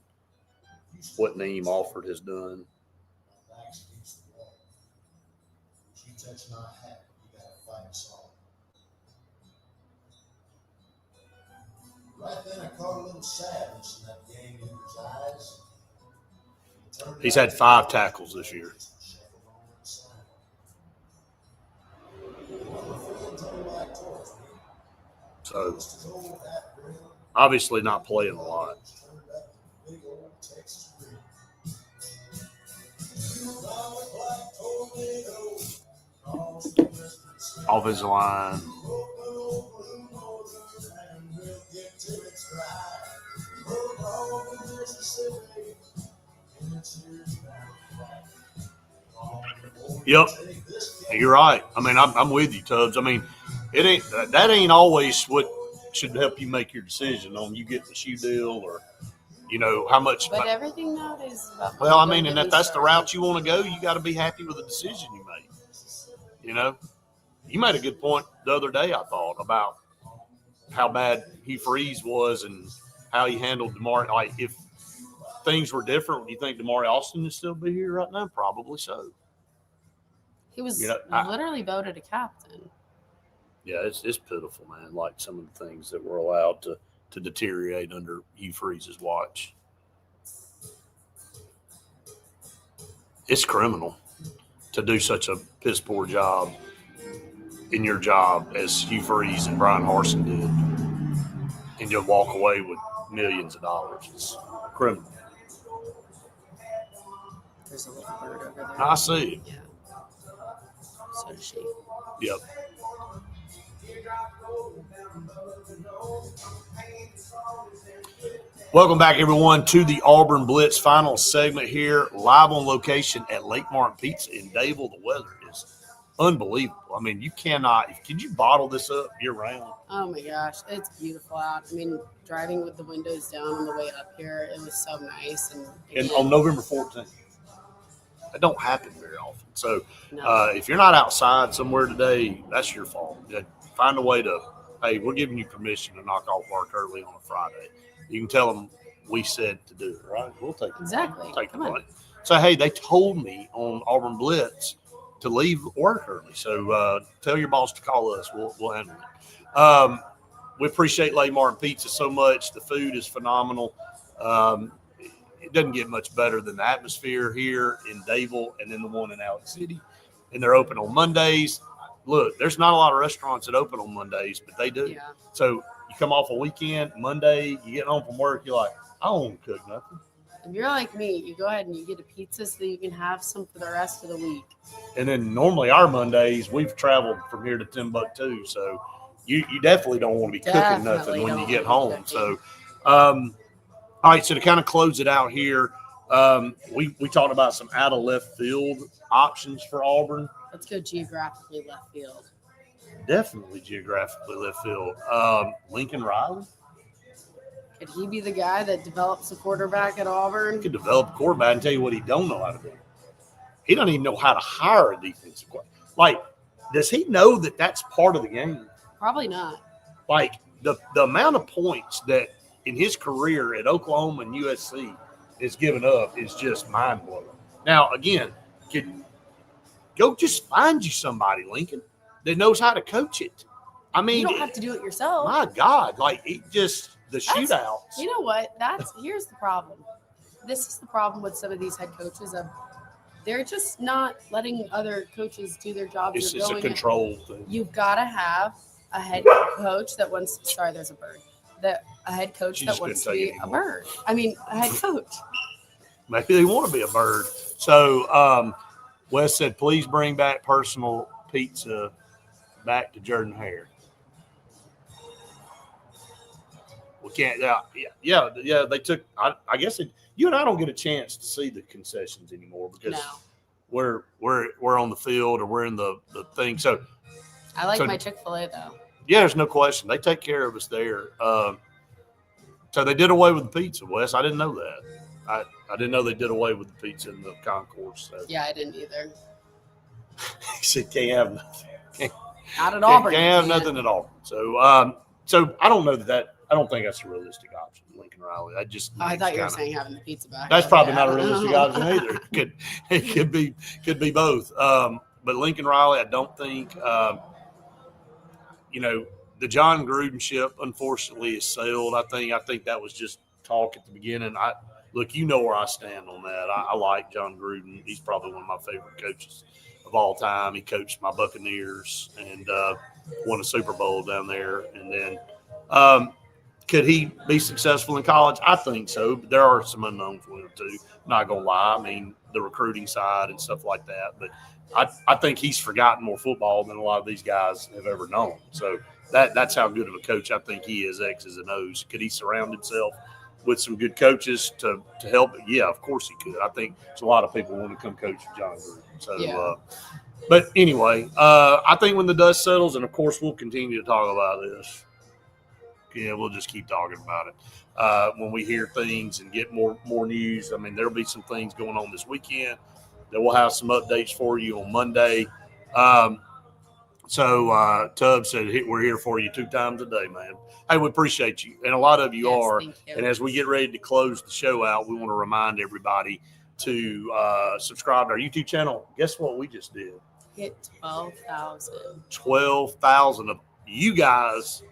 what Naeem Alford has done. Right then, I caught a little sadness in that game in his eyes. He's had 5 tackles this year. So, obviously not playing a lot. Offensive line. Yep, you're right. I mean, I'm with you, Tubbs. I mean, that ain't always what should help you make your decision on you getting the shoe deal or how much. But everything nowadays is about. Well, I mean, and if that's the route you want to go, you got to be happy with the decision you made. You made a good point the other day. I thought about how bad Hugh Freeze was and how he handled Damari. Like, if things were different, do you think Damari Alston would still be here right now? Probably so. He was literally voted a captain. Yeah, it's pitiful, man. Like some of the things that were allowed to deteriorate under Hugh Freeze's watch. It's criminal to do such a piss poor job in your job as Hugh Freeze and Brian Harsin did, and just walk away with millions of dollars. It's criminal. There's a little bird over there. I see. Yeah. So does she. Yep. Welcome back, everyone, to the Auburn Blitz final segment here, live on location at Lake Martin Pizza in Dayville. The weather is unbelievable. I mean, you cannot – could you bottle this up year-round? Oh, my gosh. It's beautiful out. I mean, driving with the windows down on the way up here, it was so nice. And on November 14th. That don't happen very often. So no. If you're not outside somewhere today, that's your fault. Find a way to – hey, we're giving you permission to knock off work early on a Friday. You can tell them we said to do it, right? We'll take it. Exactly. We'll take the blame. So, hey, they told me on Auburn Blitz to leave work early. So tell your boss to call us. We'll handle it. We appreciate Lake Martin Pizza so much. The food is phenomenal. It doesn't get much better than the atmosphere here in Dayville and then the one in Alex City. And they're open on Mondays. Look, there's not a lot of restaurants that open on Mondays, but they do. Yeah. So you come off a weekend, Monday, you get home from work, you're like, I don't want to cook nothing. If you're like me, you go ahead and you get a pizza so that you can have some for the rest of the week. And then normally our Mondays, we've traveled from here to Timbuktu, so you definitely don't want to be cooking nothing when you get home. So, all right, so to kind of close it out here, we talked about some out of left field options for Auburn. Let's go geographically left field. Definitely geographically left field. Lincoln Riley. Could he be the guy that develops a quarterback at Auburn? He could develop a quarterback and tell you what he don't know how to do. He don't even know how to hire a defensive quarterback. Like, does he know that that's part of the game? Probably not. Like, the amount of points that in his career at Oklahoma and USC is given up is just mind-blowing. Now, again, go just find you somebody, Lincoln, that knows how to coach it. I mean, you don't have to do it yourself. My God, like it just the shootouts. You know what? Here's the problem. This is the problem with some of these head coaches. They're just not letting other coaches do their jobs. It's a control thing. You've got to have a head coach that wants. Sorry, there's a bird. A head coach that wants to be a bird. I mean, a head coach. Maybe they want to be a bird. So, Wes said, please bring back personal pizza back to Jordan Hare. We can't. Yeah. They took. I guess you and I don't get a chance to see the concessions anymore because No. we're on the field or we're in the thing. So I like my Chick-fil-A though. yeah, there's no question. They take care of us there. So they did away with the pizza, Wes. I didn't know that. I didn't know they did away with the pizza in the concourse. So. Yeah, I didn't either. He said can't have nothing. Not at all. Can't have nothing at all. So I don't know that. I don't think that's a realistic option, Lincoln Riley. I thought you were saying having the pizza back. That's probably not a realistic option either. It could be both. But Lincoln Riley, I don't think. The John Gruden ship unfortunately is sailed. I think that was just talk at the beginning. Look, you know where I stand on that. I like John Gruden. He's probably one of my favorite coaches of all time. He coached my Buccaneers and won a Super Bowl down there. And then could he be successful in college? I think so. But there are some unknowns with him too. Not gonna lie. I mean, the recruiting side and stuff like that. But I think he's forgotten more football than a lot of these guys have ever known. So that's how good of a coach I think he is, X's and O's. Could he surround himself with some good coaches to help? Yeah, of course he could. I think there's a lot of people who want to come coach for John Gruden. So, yeah. But anyway, I think when the dust settles, and of course we'll continue to talk about this. Yeah, we'll just keep talking about it. When we hear things and get more news, I mean, there'll be some things going on this weekend that we'll have some updates for you on Monday. So Tubb said, we're here for you 2 times a day, man. Hey, we appreciate you. And a lot of you are. Thank you. And as we get ready to close the show out, we want to remind everybody to subscribe to our YouTube channel. Guess what we just did? Hit 12,000. 12,000 of you guys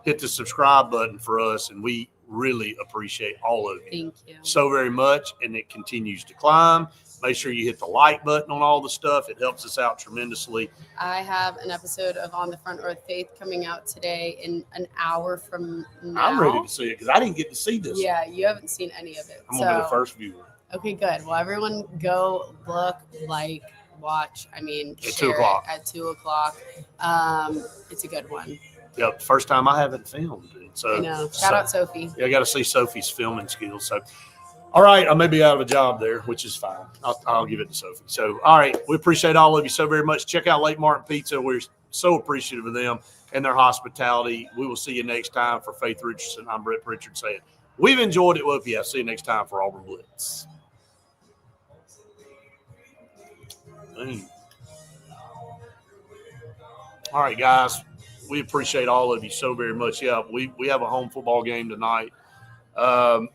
hit the subscribe button for us, and we really appreciate all of you. Thank you. So very much, and it continues to climb. Make sure you hit the like button on all the stuff. It helps us out tremendously. I have an episode of On the Front Row with Faith coming out today in an hour from now. I'm ready to see it because I didn't get to see this. Yeah, you haven't seen any of it. I'm going to be the first viewer. Okay, good. Well, everyone go look, watch. I mean, At share 2 o'clock. It at 2 o'clock. It's a good one. Yep, first time I haven't filmed. And so, I know. Shout out Sophie. Yeah, I got to see Sophie's filming skills. So, all right, I may be out of a job there, which is fine. I'll give it to Sophie. So, all right, we appreciate all of you so very much. Check out Lake Martin Pizza. We're so appreciative of them and their hospitality. We will see you next time. For Faith Richardson, I'm Brett Pritchard saying we've enjoyed it. Well, yeah, see you next time for Auburn Blitz. All right, guys. We appreciate all of you so very much. Yeah, we have a home football game tonight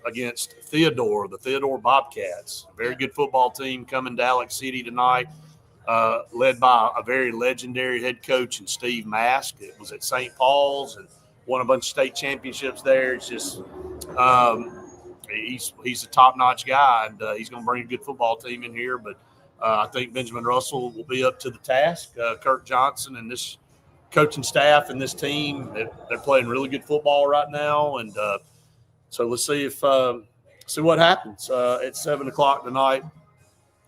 against Theodore, the Theodore Bobcats. A very good football team coming to Alex City tonight, led by a very legendary head coach in Steve Mask. It was at St. Paul's and won a bunch of state championships there. It's just he's a top-notch guy, and he's going to bring a good football team in here. But I think Benjamin Russell will be up to the task. Kirk Johnson and this coaching staff and this team, they're playing really good football right now. And so let's see what happens at 7 o'clock tonight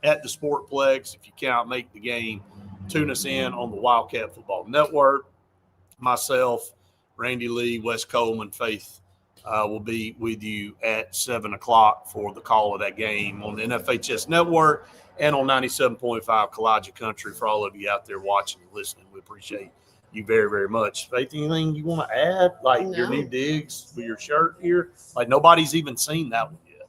at the Sportplex. If you cannot make the game, tune us in on the Wildcat Football Network. Myself, Randy Lee, Wes Coleman, Faith will be with you at 7 o'clock for the call of that game on the NFHS Network and on 97.5 Kalijah Country. For all of you out there watching and listening, we appreciate you very, very much. Faith, anything you want to add? Like your new digs with your shirt here? Like nobody's even seen that one yet.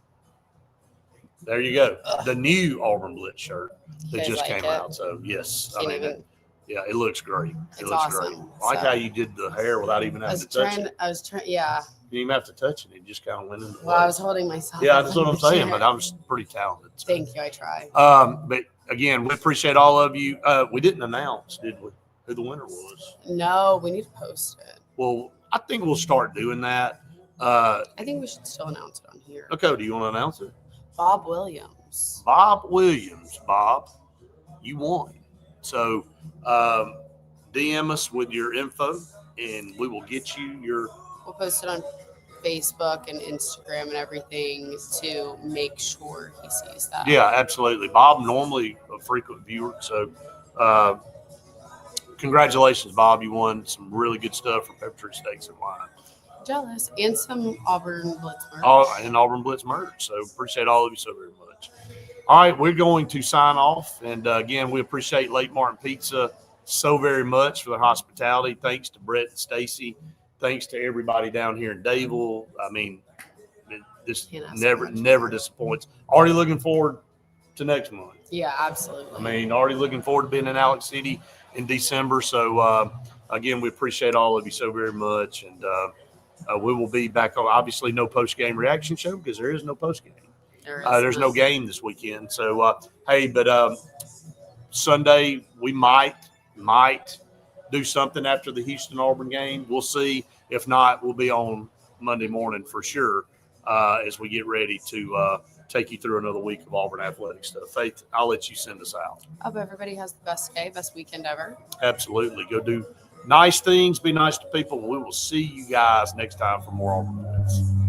There you go. The new Auburn Blitz shirt that just came out. So, yes. I mean, yeah, it looks great. It looks awesome. great. I like how you did the hair without even having to touch it. I was trying, yeah. You didn't even have to touch it. It just kind of went into Well, I was holding myself. Yeah, that's what I'm saying, but I'm pretty talented. So. Thank you. I try. But, again, we appreciate all of you. We didn't announce, did we, who the winner was? No, we need to post it. Well, I think we'll start doing that. I think we should still announce it on here. Okay, do you want to announce it? Bob Williams. Bob Williams, Bob, you won. So DM us with your info, and we will get you your. We'll post it on Facebook and Instagram and everything to make sure he sees that. Yeah, absolutely. Bob, normally a frequent viewer. So, congratulations, Bob. You won some really good stuff from Pepper Tree Steaks and Wine. Jealous. And some Auburn Blitz merch. And Auburn Blitz merch. So, appreciate all of you so very much. All right, we're going to sign off. And again, we appreciate Lake Martin Pizza so very much for their hospitality. Thanks to Brett and Stacy. Thanks to everybody down here in Dadeville. I mean, this never disappoints. Already looking forward to next month. Yeah, absolutely. I mean, already looking forward to being in Alex City in December. So, again, we appreciate all of you so very much. And we will be back on, obviously, no post-game reaction show because there is no post-game. There's no game this weekend. So, hey, but Sunday we might do something after the Houston-Auburn game. We'll see. If not, we'll be on Monday morning for sure as we get ready to take you through another week of Auburn athletic stuff. Faith, I'll let you send us out. I hope everybody has the best day, best weekend ever. Absolutely. Go do nice things. Be nice to people. We will see you guys next time for more Auburn Blitz.